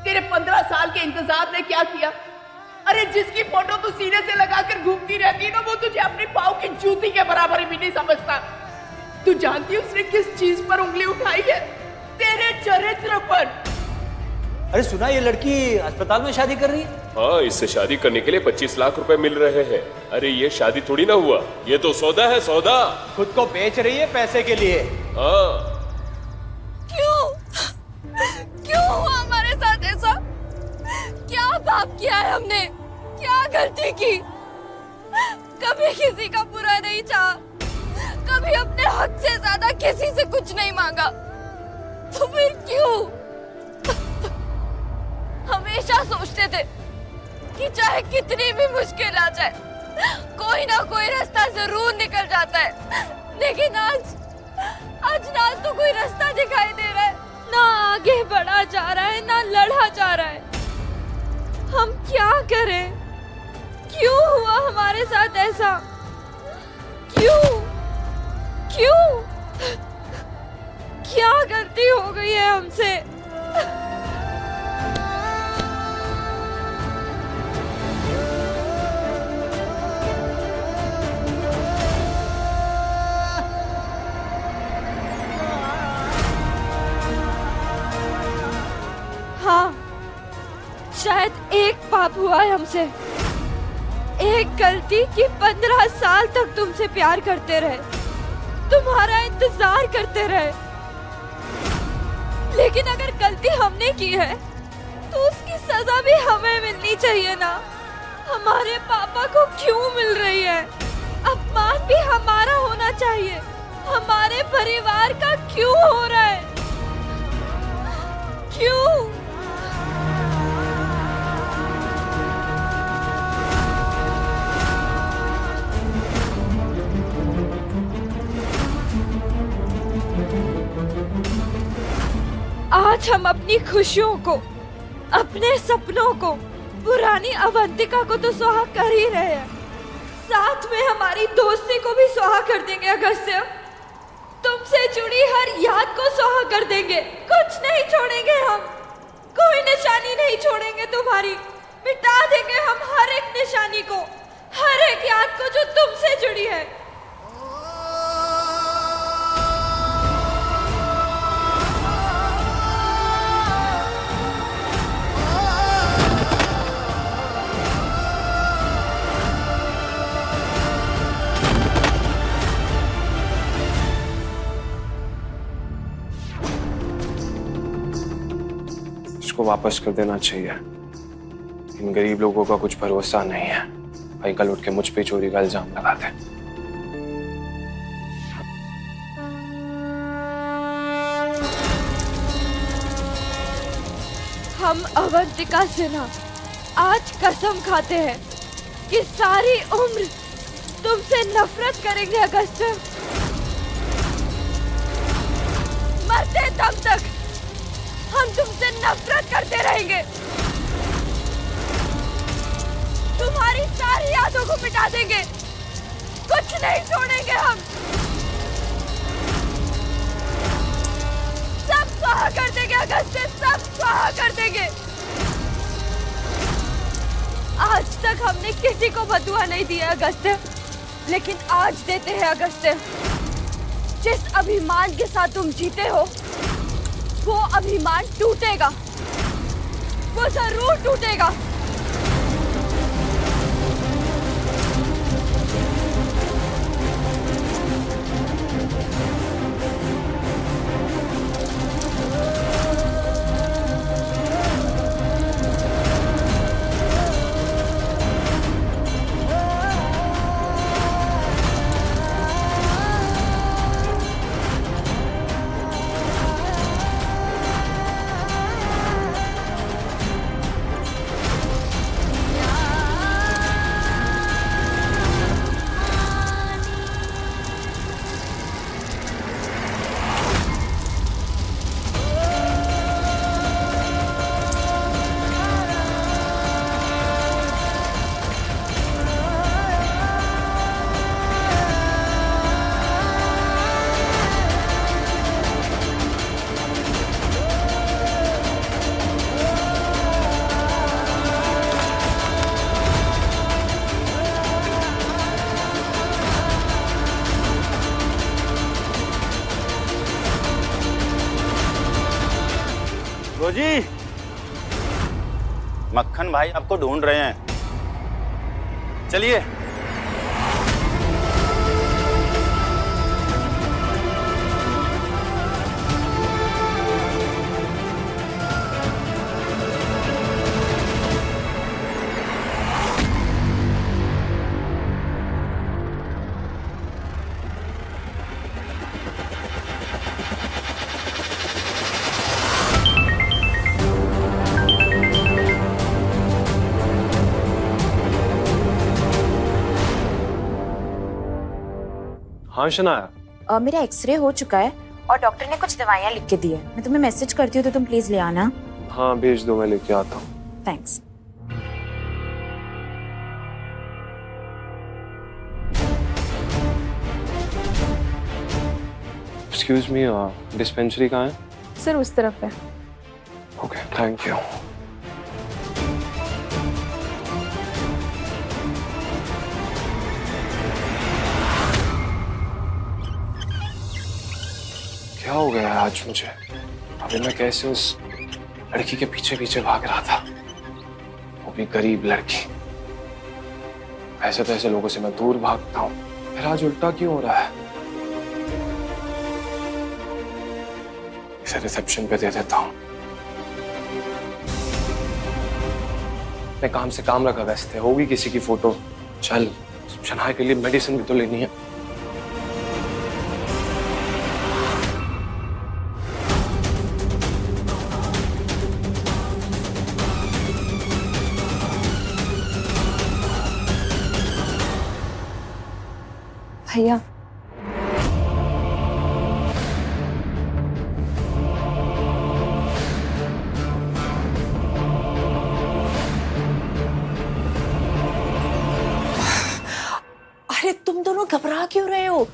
तेरे 15 साल के इंतजार ने क्या किया? अरे जिसकी फोटो तू सीने से लगाकर घूमती रहती ना, वो तुझे अपने पाँव की जूती के बराबर भी नहीं समझता। तू जानती है उसने किस चीज पर उंगली उठाई है? तेरे चरित्र पर।
अरे सुना, ये लड़की अस्पताल में शादी कर रही है।
हाँ, इससे शादी करने के लिए 25 लाख रुपए मिल रहे हैं। अरे ये शादी थोड़ी ना हुआ, ये तो सौदा है, सौदा।
खुद को बेच रही है पैसे के लिए।
हाँ।
क्यों? क्यों हुआ हमारे साथ ऐसा? क्या पाप किया है हमने? क्या गलती की? कभी किसी का बुरा नहीं चाहा, कभी अपने हक से ज्यादा किसी से कुछ नहीं मांगा, तो फिर क्यों? हमेशा सोचते थे कि चाहे कितनी भी मुश्किल आ जाए, कोई ना कोई रास्ता जरूर निकल जाता है। लेकिन आज ना तो कोई रास्ता दिखाई दे रहा है, ना आगे बढ़ा जा रहा है, ना लड़ा जा रहा है। हम क्या करें? क्यों हुआ हमारे साथ ऐसा? क्यों? क्यों? क्या गलती हो गई है हमसे? हाँ, शायद एक पाप हुआ है हमसे, एक गलती कि 15 साल तक तुमसे प्यार करते रहे, तुम्हारा इंतजार करते रहे। लेकिन अगर गलती हमने की है तो उसकी सजा भी हमें मिलनी चाहिए ना। हमारे पापा को क्यों मिल रही है? अपमान भी हमारा होना चाहिए। हमारे परिवार का क्यों हो रहा है? क्यों? आज हम अपनी खुशियों को, अपने सपनों को, पुरानी अवंतिका को तो सुहा कर ही रहे हैं, साथ में हमारी दोस्ती को भी सुहा कर देंगे। अगस्त्य, तुमसे जुड़ी हर याद को सुहा कर देंगे, कुछ नहीं छोड़ेंगे हम, कोई निशानी नहीं छोड़ेंगे तुम्हारी। मिटा देंगे हम हर एक निशानी को, हर एक याद को जो तुमसे जुड़ी है।
इसको वापस कर देना चाहिए। इन गरीब लोगों का कुछ भरोसा नहीं है, भाई कल उठ के मुझ पे चोरी का इल्जाम लगाते हैं।
हम अवंतिका सिन्हा आज कसम खाते हैं कि सारी उम्र तुमसे नफरत करेंगे अगस्त्य। मरते दम तक हम तुमसे नफरत करते रहेंगे। तुम्हारी सारी यादों को मिटा देंगे, कुछ नहीं छोड़ेंगे हम। सब स्वाहा कर देंगे अगस्त्य, सब स्वाहा कर देंगे। आज तक हमने किसी को बदुआ नहीं दिया अगस्त्य, लेकिन आज देते हैं अगस्त्य। जिस अभिमान के साथ तुम जीते हो वो अभिमान टूटेगा, वो जरूर टूटेगा।
जी, मक्खन भाई आपको ढूंढ रहे हैं, चलिए।
हाँ शनाया,
मेरा एक्सरे हो चुका है और डॉक्टर ने कुछ दवाइयाँ लिख के दी है। मैं तुम्हें मैसेज करती हूँ तो तुम प्लीज ले आना।
हाँ भेज दो, मैं लेके आता हूँ।
थैंक्स।
एक्सक्यूज मी, डिस्पेंसरी कहाँ है?
सर उस तरफ है।
Okay, thank you. क्या हो गया आज मुझे? अभी मैं कैसे उस लड़की के पीछे पीछे भाग रहा था, वो भी गरीब लड़की। ऐसे तो ऐसे लोगों से मैं दूर भागता हूँ, फिर आज उल्टा क्यों हो रहा है? इसे रिसेप्शन पे दे देता हूँ। मैं काम से काम रखा व्यस्त है, होगी किसी की फोटो। चल, शनाया के लिए मेडिसिन भी तो लेनी है।
भैया,
अरे तुम दोनों घबरा क्यों रहे हो?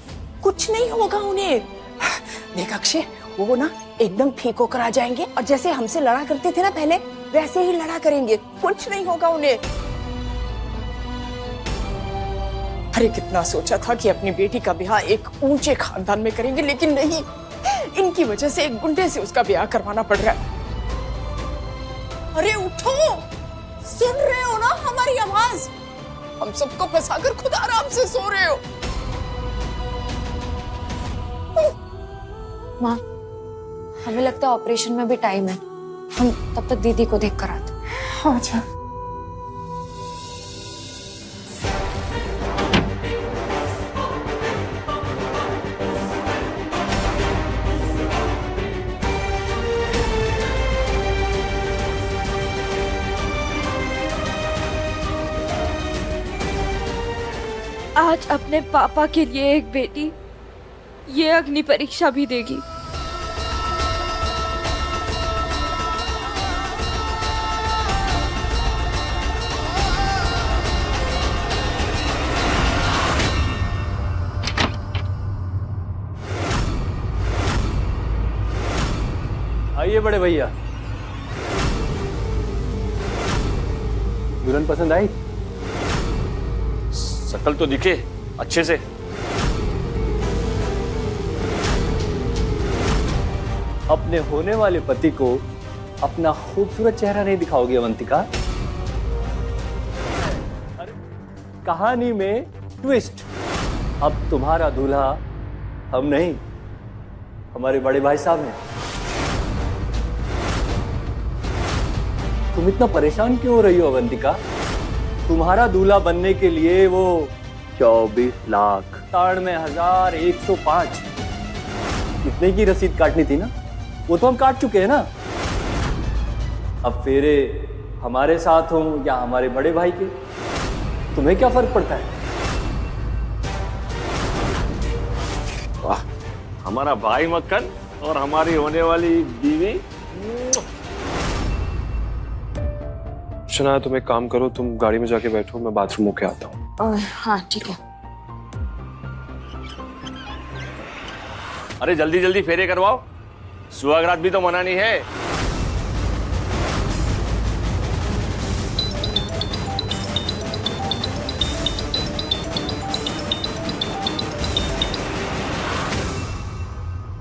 कुछ नहीं होगा उन्हें। देख अक्षय, वो ना एकदम ठीक होकर आ जाएंगे और जैसे हमसे लड़ा करते थे ना पहले, वैसे ही लड़ा करेंगे। कुछ नहीं होगा उन्हें। अरे कितना सोचा था कि अपनी बेटी का ब्याह एक ऊंचे खानदान में करेंगे, लेकिन नहीं, इनकी वजह से एक गुंडे से उसका ब्याह करवाना पड़ रहा है। अरे उठो, सुन रहे हो ना हमारी आवाज? हम सबको फंसाकर खुद आराम से सो रहे हो।
माँ, हमें लगता है ऑपरेशन में भी टाइम है। हम तब तक दीदी को देख कर आते हैं।
अच्छा।
आज अपने पापा के लिए एक बेटी ये अग्नि परीक्षा भी देगी।
आइए बड़े भैया। दुल्हन पसंद आई?
शकल तो दिखे अच्छे से।
अपने होने वाले पति को अपना खूबसूरत चेहरा नहीं दिखाओगी अवंतिका? अरे, कहानी में ट्विस्ट। अब तुम्हारा दूल्हा हम नहीं, हमारे बड़े भाई साहब हैं। तुम इतना परेशान क्यों हो रही हो अवंतिका? तुम्हारा दूल्हा बनने के लिए वो 24,93,105 इतने की रसीद काटनी थी ना, वो तो हम काट चुके हैं ना। अब फेरे हमारे साथ हों या हमारे बड़े भाई के, तुम्हें क्या फर्क पड़ता है?
वाह, हमारा भाई मक्खन और हमारी होने वाली बीवी।
शनाया, तुम एक काम करो, तुम गाड़ी में जाके बैठो, मैं बाथरूम होके आता हूँ।
हाँ ठीक है।
अरे जल्दी जल्दी फेरे करवाओ, सुहागरात भी तो मनानी है।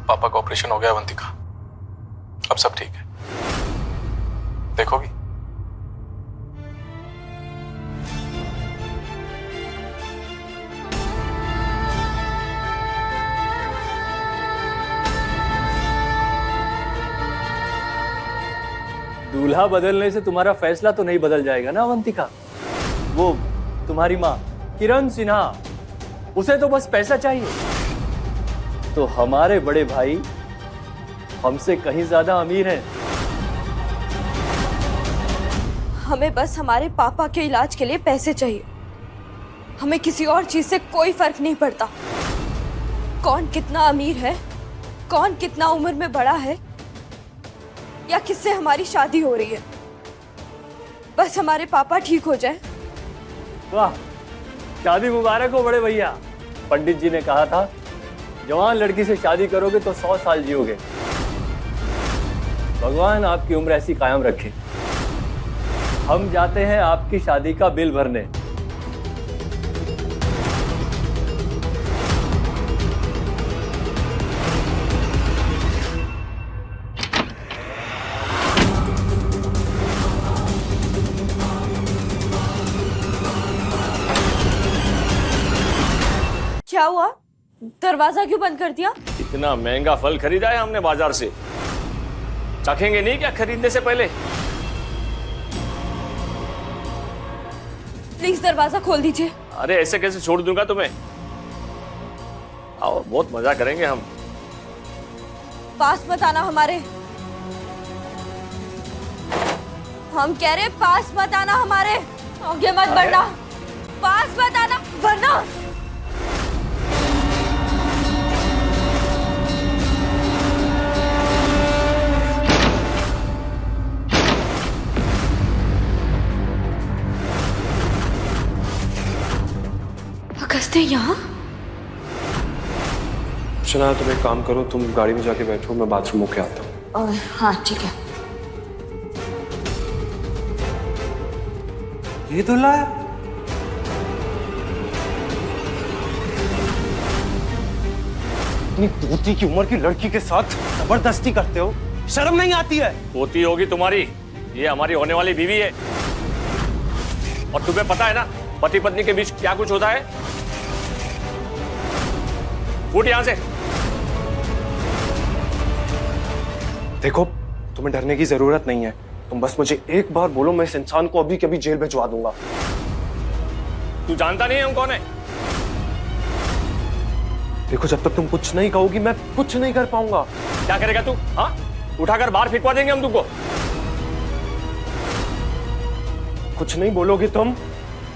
पापा का ऑपरेशन हो गया अवंतिका, अब सब ठीक है। देखोगी?
दूल्हा बदलने से तुम्हारा फैसला तो नहीं बदल जाएगा ना अवंतिका? वो तुम्हारी माँ किरण सिन्हा, उसे तो बस पैसा चाहिए। तो हमारे बड़े भाई हमसे कहीं ज्यादा अमीर हैं।
हमें बस हमारे पापा के इलाज के लिए पैसे चाहिए। हमें किसी और चीज से कोई फर्क नहीं पड़ता। कौन कितना अमीर है कौन कितना उम्र में बड़ा है या किससे हमारी शादी हो रही है, बस हमारे पापा ठीक हो जाए।
वाह, शादी मुबारक हो बड़े भैया। पंडित जी ने कहा था जवान लड़की से शादी करोगे तो 100 साल जियोगे। भगवान आपकी उम्र ऐसी कायम रखे। हम जाते हैं आपकी शादी का बिल भरने।
क्या हुआ, दरवाजा क्यों बंद कर दिया?
इतना महंगा फल खरीदा है हमने बाजार से, चखेंगे नहीं क्या खरीदने से पहले?
प्लीज दरवाजा खोल दीजिए।
अरे ऐसे कैसे छोड़ दूंगा तुम्हें? आओ, बहुत मजा करेंगे हम।
पास मत आना हमारे। हम कह रहे पास मत आना हमारे, आगे मत बढ़ना, पास मत आना वरना। अगस्त्य यहाँ?
सुना, तुम एक काम करो, तुम गाड़ी में जाके बैठो, मैं बाथरूम होके आता हूँ।
हाँ ठीक है।
ये दूल्हा है? इतनी पोती की उम्र की लड़की के साथ जबरदस्ती करते हो, शर्म नहीं आती है?
पोती होगी तुम्हारी, ये हमारी होने वाली बीवी है। और तुम्हें पता है ना पति पत्नी के बीच क्या कुछ होता है? फूट यहां से।
देखो, तुम्हें डरने की जरूरत नहीं है। तुम बस मुझे एक बार बोलो, मैं इस इंसान को अभी कभी जेल भिजवा दूंगा।
तू जानता नहीं है हम कौन है?
देखो, जब तक तुम कुछ नहीं कहोगी मैं कुछ नहीं कर पाऊंगा।
क्या करेगा तू? हाँ, उठाकर बाहर फेंकवा देंगे हम तुमको।
कुछ नहीं बोलोगी तुम?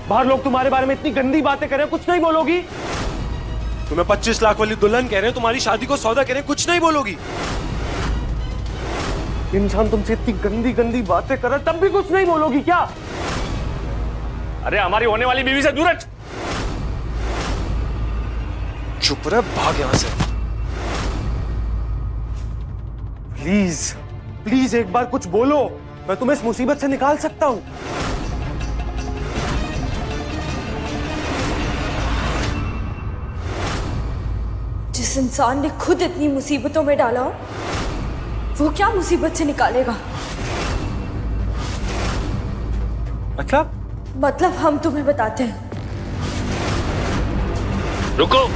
बाहर लोग तुम्हारे बारे में इतनी गंदी बातें कर रहे हैं, कुछ नहीं बोलोगी? तुम्हें 25 लाख वाली दुल्हन कह रहे हैं, तुम्हारी शादी को सौदा कह रहे हैं, कुछ नहीं बोलोगी? इंसान तुमसे इतनी गंदी गंदी बातें कर रहा है, तब भी कुछ नहीं बोलोगी क्या?
अरे हमारी होने वाली बीवी से दूर हट।
चुप रह, भाग यहां से। प्लीज प्लीज एक बार कुछ बोलो, मैं तुम्हें इस मुसीबत से निकाल सकता हूं।
जिस इंसान ने खुद इतनी मुसीबतों में डाला हो, वो क्या मुसीबत से निकालेगा? मतलब हम तुम्हें बताते हैं।
रुको।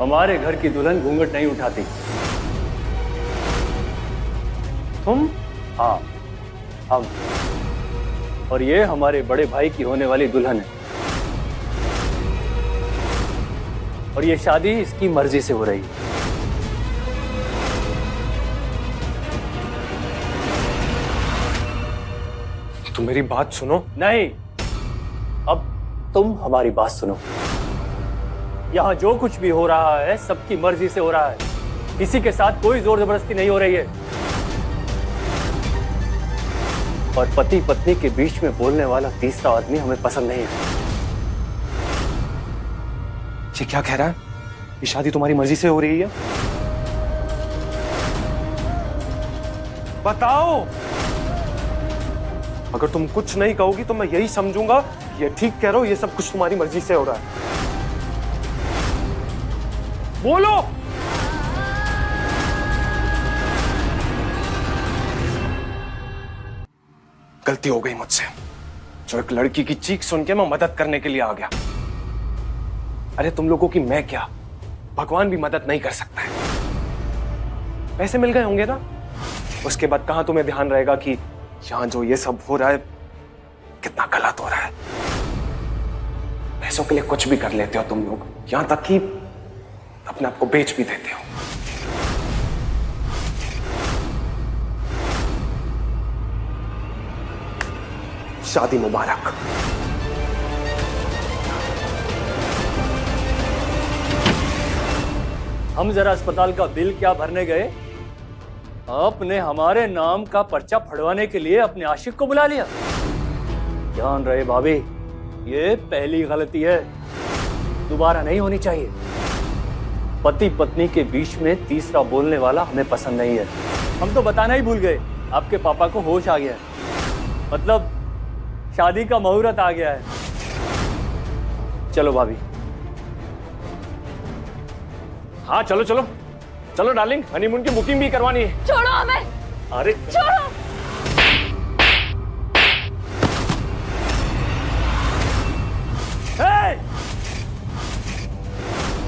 हमारे घर की दुल्हन घूंघट नहीं उठाती।
तुम?
हाँ, हम। और ये हमारे बड़े भाई की होने वाली दुल्हन है। और ये शादी इसकी मर्जी से हो रही है।
तुम मेरी बात सुनो।
नहीं, अब तुम हमारी बात सुनो। यहाँ जो कुछ भी हो रहा है सबकी मर्जी से हो रहा है, किसी के साथ कोई जोर जबरदस्ती नहीं हो रही है। और पति पत्नी के बीच में बोलने वाला तीसरा आदमी हमें पसंद नहीं है।
ये क्या कह रहा है? ये शादी तुम्हारी मर्जी से हो रही है? बताओ। अगर तुम कुछ नहीं कहोगी तो मैं यही समझूंगा ये ठीक कह रहा हो, ये सब कुछ तुम्हारी मर्जी से हो रहा है। बोलो। गलती हो गई मुझसे, जो एक लड़की की चीख सुन के मैं मदद करने के लिए आ गया। अरे तुम लोगों की मैं क्या, भगवान भी मदद नहीं कर सकता है। पैसे मिल गए होंगे ना, उसके बाद कहां तुम्हें ध्यान रहेगा कि यहां जो ये सब हो रहा है कितना गलत हो रहा है। पैसों के लिए कुछ भी कर लेते हो तुम लोग, यहां तक कि अपने आप को बेच भी देते हो। शादी मुबारक।
हम जरा अस्पताल का बिल क्या भरने गए, आपने हमारे नाम का पर्चा फड़वाने के लिए अपने आशिक को बुला लिया। ध्यान रहे भाभी, ये पहली गलती है, दोबारा नहीं होनी चाहिए। पति पत्नी के बीच में तीसरा बोलने वाला हमें पसंद नहीं है। हम तो बताना ही भूल गए, आपके पापा को होश आ गया है, मतलब शादी का मुहूर्त आ गया है। चलो भाभी।
हाँ चलो चलो चलो डार्लिंग, हनीमून की बुकिंग भी करवानी है।
छोड़ो हमें,
अरे
छोड़ो।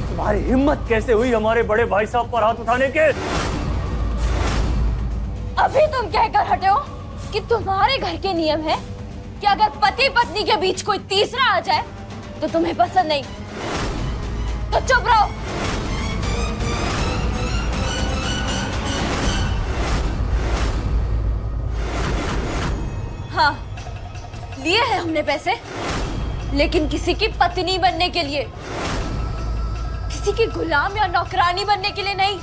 तुम्हारी हिम्मत कैसे हुई हमारे बड़े भाई साहब पर हाथ उठाने के?
अभी तुम कहकर हटे हो कि तुम्हारे घर के नियम है कि अगर पति पत्नी के बीच कोई तीसरा आ जाए तो तुम्हें पसंद नहीं, तो चुप रहो। हाँ, लिए हैं हमने पैसे, लेकिन किसी की पत्नी बनने के लिए, किसी की गुलाम या नौकरानी बनने के लिए नहीं।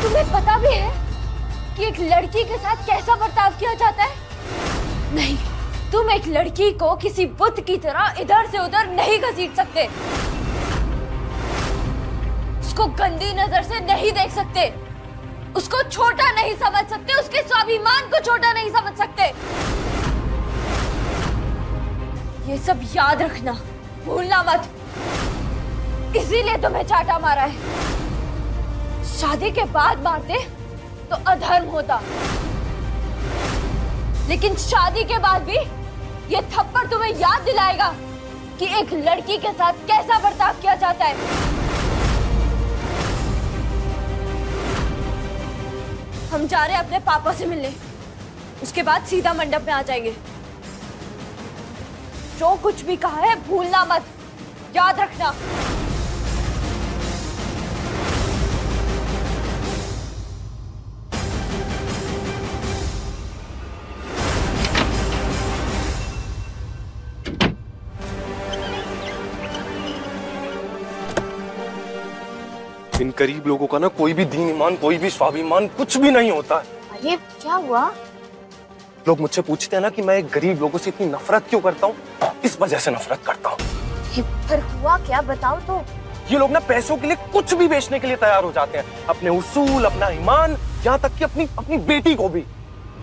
तुम्हें पता भी है कि एक लड़की के साथ कैसा बर्ताव किया जाता है? नहीं, तुम एक लड़की को किसी बुत की तरह इधर से उधर नहीं घसीट सकते, उसको गंदी नजर से नहीं देख सकते, उसको छोटा नहीं समझ सकते, उसके स्वाभिमान को छोटा नहीं समझ सकते। ये सब याद रखना, भूलना मत। इसीलिए तुम्हें चाटा मारा है। शादी के बाद मारते तो अधर्म होता, लेकिन शादी के बाद भी ये थप्पड़ तुम्हें याद दिलाएगा कि एक लड़की के साथ कैसा बर्ताव किया जाता है। हम जा रहे हैं अपने पापा से मिलने, उसके बाद सीधा मंडप में आ जाएंगे। जो कुछ भी कहा है भूलना मत, याद रखना।
इन गरीब लोगों का ना कोई भी दीन ईमान, कोई भी स्वाभिमान कुछ भी नहीं होता है।
अरे क्या हुआ?
लोग मुझसे पूछते हैं ना कि मैं गरीब लोगों से इतनी नफरत क्यों करता हूँ, इस वजह से नफरत करता हूँ।
पर हुआ क्या, बताओ तो।
ये लोग ना पैसों के लिए कुछ भी बेचने के लिए तैयार हो जाते हैं, अपने उसूल, अपना ईमान, यहाँ तक कि अपनी बेटी को भी।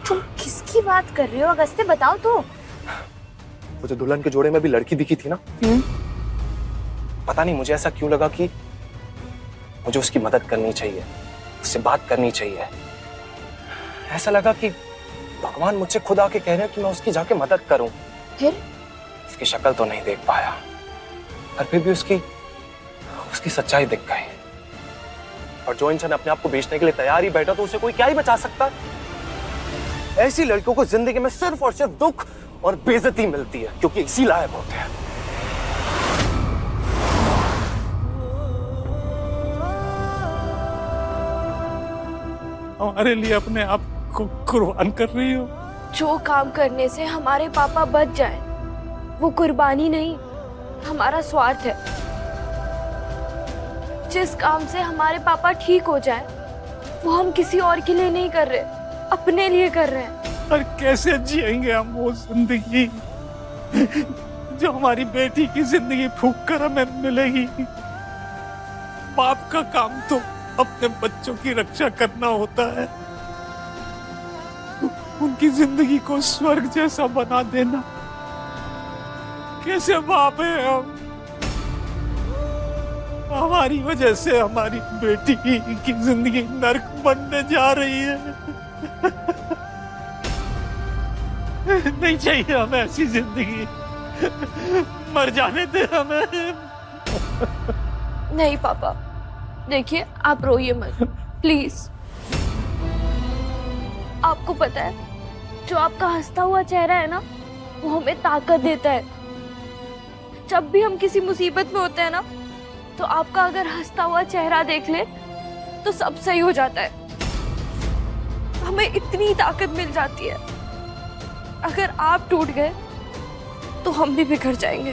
तुम किसकी बात कर रहे हो अगस्त्य, बताओ तो।
वो जो दुल्हन के जोड़े में भी लड़की दिखी थी ना, पता नहीं मुझे ऐसा क्यों लगा कि मुझे उसकी मदद करनी चाहिए, उससे बात करनी चाहिए। ऐसा लगा कि भगवान मुझसे खुद आके कह रहे हैं कि मैं उसकी जाके मदद करूं।
फिर
उसकी शक्ल तो नहीं देख पाया, पर फिर भी उसकी सच्चाई दिख गई। और जो इंसान अपने आप को बेचने के लिए तैयार ही बैठा, तो उसे कोई क्या ही बचा सकता। ऐसी लड़कियों को जिंदगी में सिर्फ और सिर्फ दुख और बेइज्जती मिलती है, क्योंकि इसी लायक होते हैं।
हमारे लिए अपने आप को कुर्बान कर रही हो।
जो काम करने से हमारे पापा बच जाए वो कुर्बानी नहीं, हमारा स्वार्थ है। जिस काम से हमारे पापा ठीक हो जाए वो हम किसी और के लिए नहीं कर रहे, अपने लिए कर रहे हैं।
और कैसे जिएंगे हम वो जिंदगी जो हमारी बेटी की जिंदगी फूंक कर हमें मिलेगी? बाप का काम तो अपने बच्चों की रक्षा करना होता है, उनकी जिंदगी को स्वर्ग जैसा बना देना। कैसे बाप है हम? हमारी वजह से हमारी बेटी की जिंदगी नर्क बनने जा रही है। नहीं चाहिए हमें ऐसी जिंदगी, मर जाने दे हमें।
नहीं पापा, देखिए आप रोइए मत प्लीज। आपको पता है, जो आपका हंसता हुआ चेहरा है ना, वो हमें ताकत देता है। जब भी हम किसी मुसीबत में होते हैं ना, तो आपका अगर हंसता हुआ चेहरा देख ले तो सब सही हो जाता है। हमें इतनी ताकत मिल जाती है।
अगर आप टूट गए तो हम भी बिखर जाएंगे।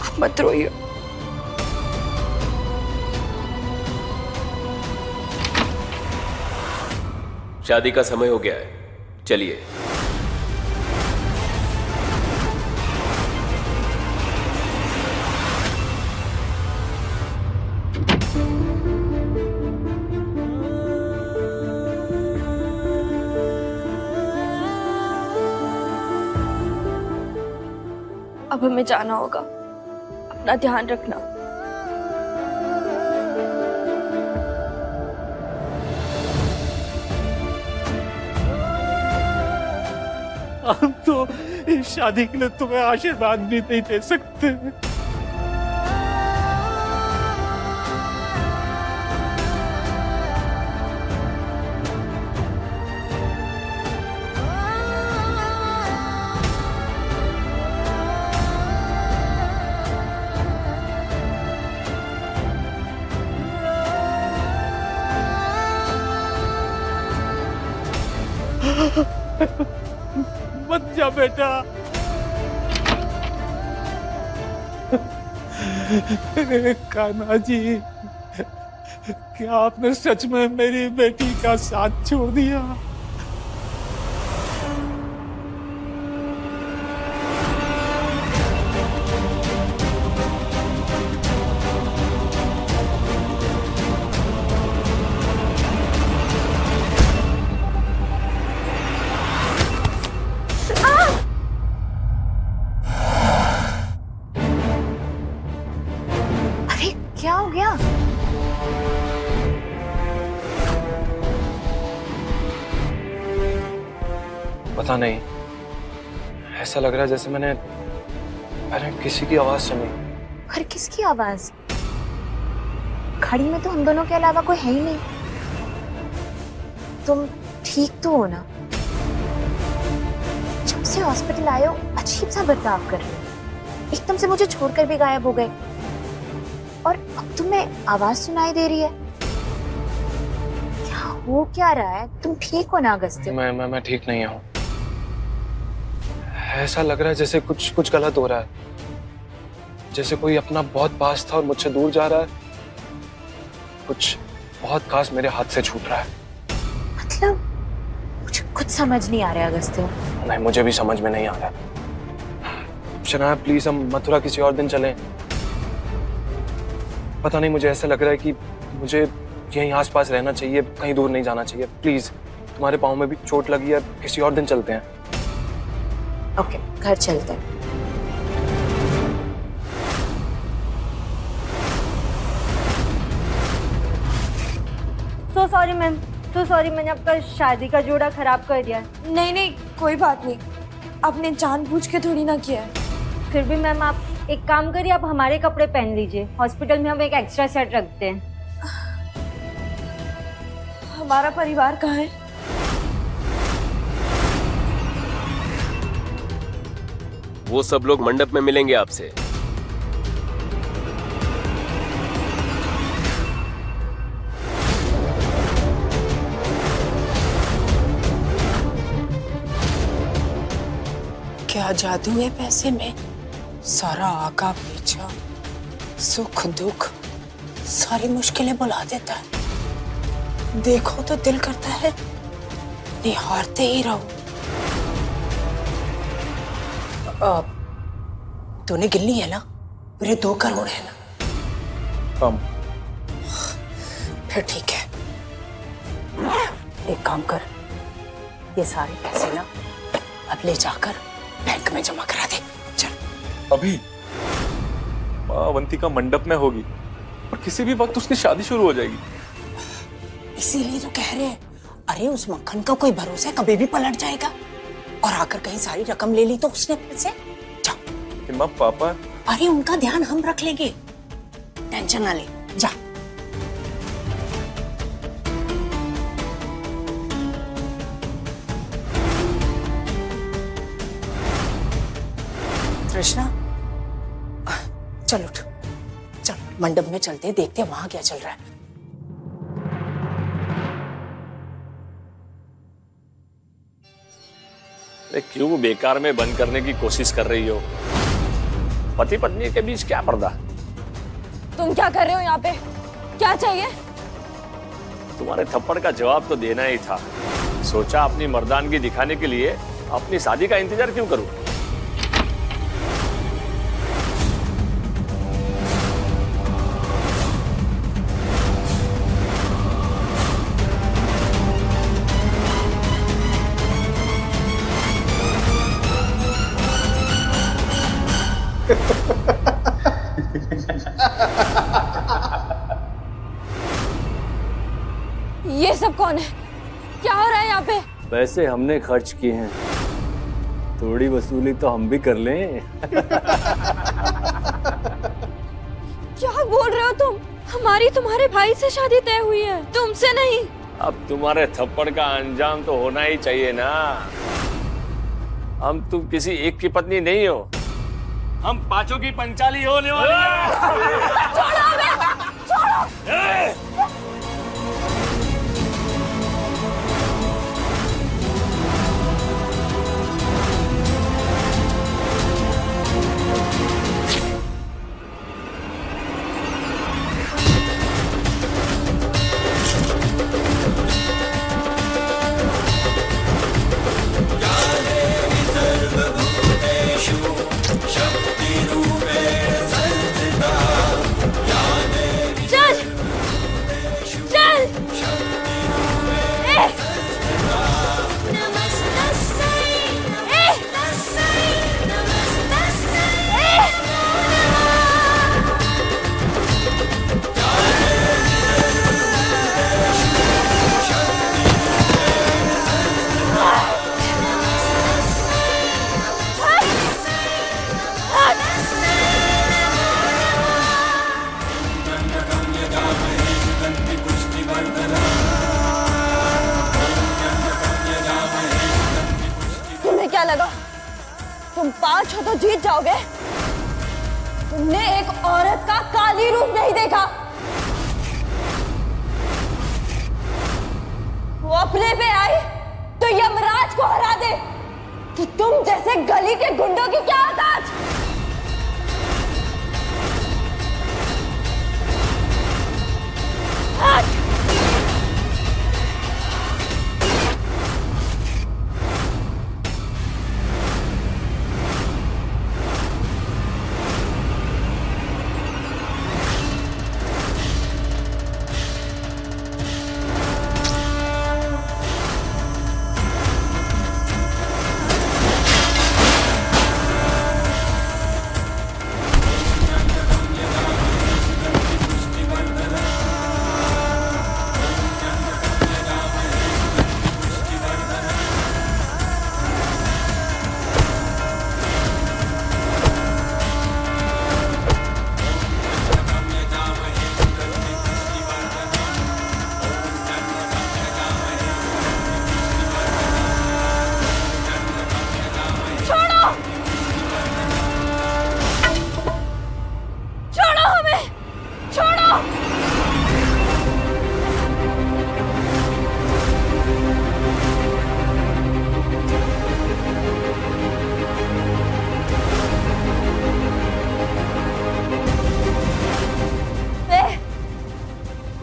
आप मत रोइए।
शादी का समय हो गया है, चलिए।
अब हमें जाना होगा, अपना ध्यान रखना।
हम तो इस शादी के लिए तुम्हें आशीर्वाद भी नहीं दे सकते। मत जा बेटा। कान्हा जी, क्या आपने सच में मेरी बेटी का साथ छोड़ दिया?
क्या हो गया?
पता नहीं, ऐसा लग रहा है जैसे मैंने किसी की आवाज सुनी।
पर किसकी आवाज? खड़ी में तो हम दोनों के अलावा कोई है ही नहीं। तुम ठीक तो हो ना? जब से हॉस्पिटल आए हो अजीब सा बर्ताव कर रहे हो। एकदम से मुझे छोड़कर भी गायब हो गए और अब तुम्हें आवाज सुनाई दे रही है। क्या हो क्या रहा है? तुम ठीक हो ना अगस्त्य?
मैं ठीक नहीं हूँ। ऐसा लग रहा है जैसे कुछ गलत हो रहा है, जैसे कोई अपना बहुत पास था और मुझसे दूर जा रहा है। कुछ बहुत खास मेरे हाथ से छूट रहा है।
मतलब मुझे कुछ समझ नहीं आ रहा है अगस्त्य।
नहीं, मुझे भी समझ में नहीं आ रहा। शनाया प्लीज, हम मथुरा किसी और दिन चलें। पता नहीं, मुझे ऐसा लग रहा है कि मुझे यहीं आसपास रहना चाहिए, कहीं दूर नहीं जाना चाहिए। प्लीज, तुम्हारे पाँव में भी चोट लगी है, किसी और दिन चलते हैं।
ओके, घर चलते हैं।
So sorry ma'am, so sorry, मैंने आपका शादी का जोड़ा खराब कर दिया।
नहीं नहीं, कोई बात नहीं। आपने जानबूझ के थोड़ी ना किया है।
फिर भी मैम, आप एक काम करिए, आप हमारे कपड़े पहन लीजिए। हॉस्पिटल में हम एक एक्स्ट्रा सेट रखते हैं।
हमारा परिवार कहाँ है?
वो सब लोग मंडप में मिलेंगे आपसे।
क्या जादू है पैसे में? सारा आका पीछा, सुख दुख, सारी मुश्किलें बुला देता है। देखो तो दिल करता है निहारते ही रहो। तूने गिल्ली है ना? मेरे 2 करोड़ है ना?
कम।
फिर ठीक है, एक काम कर, ये सारे पैसे ना अब ले जाकर बैंक में जमा करा दे। चल।
अभी माँ अवंतिका मंडप में होगी और किसी भी वक्त उसकी शादी शुरू हो जाएगी।
इसीलिए तो कह रहे हैं, अरे उस मक्खन का कोई भरोसा है, कभी भी पलट जाएगा। और आकर कहीं सारी रकम ले ली तो उसने पैसे। जाओ।
माँ पापा।
अरे उनका ध्यान हम रख लेंगे, टेंशन ना ले, जा। कृष्णा, चल उठ, चल मंडप में चलते हैं, देखते हैं वहां क्या चल रहा है।
क्यों बेकार में बंद करने की कोशिश कर रही हो? पति पत्नी के बीच क्या पर्दा?
तुम क्या कर रहे हो यहाँ पे? क्या चाहिए?
तुम्हारे थप्पड़ का जवाब तो देना ही था। सोचा अपनी मर्दानगी दिखाने के लिए अपनी शादी का इंतजार क्यों करूं?
ये सब कौन है? क्या हो रहा है यहाँ पे?
पैसे हमने खर्च किए हैं, थोड़ी वसूली तो हम भी कर लें।
क्या बोल रहे हो तुम? हमारी तुम्हारे भाई से शादी तय हुई है, तुमसे नहीं।
अब तुम्हारे थप्पड़ का अंजाम तो होना ही चाहिए ना। हम तुम किसी एक की पत्नी नहीं हो, हम पांचों की पंचाली होने वाली हैं।
छोड़ो हमें, छोड़ो। क्या लगा तुम 5 हो तो जीत जाओगे? तुमने एक औरत का काली रूप नहीं देखा। वो अपने पे आई तो यमराज को हरा दे, तो तुम जैसे गली के गुंडों की क्या औकात?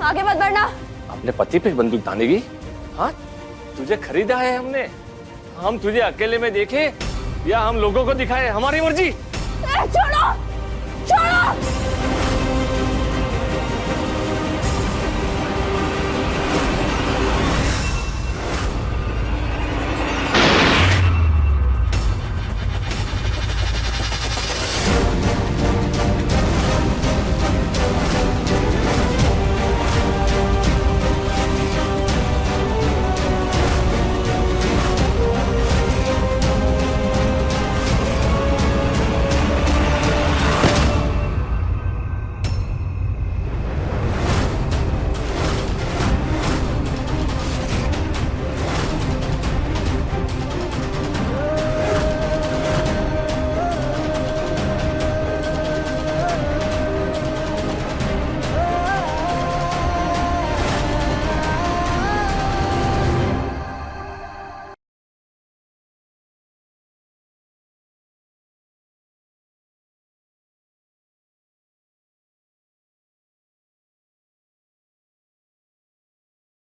आगे मत बढ़ना।
अपने पति पे बंदूक तानेगी? हाँ, तुझे खरीदा है हमने। हम तुझे अकेले में देखे या हम लोगों को दिखाए? हमारी मर्जी।
छोड़ो, छोड़ो।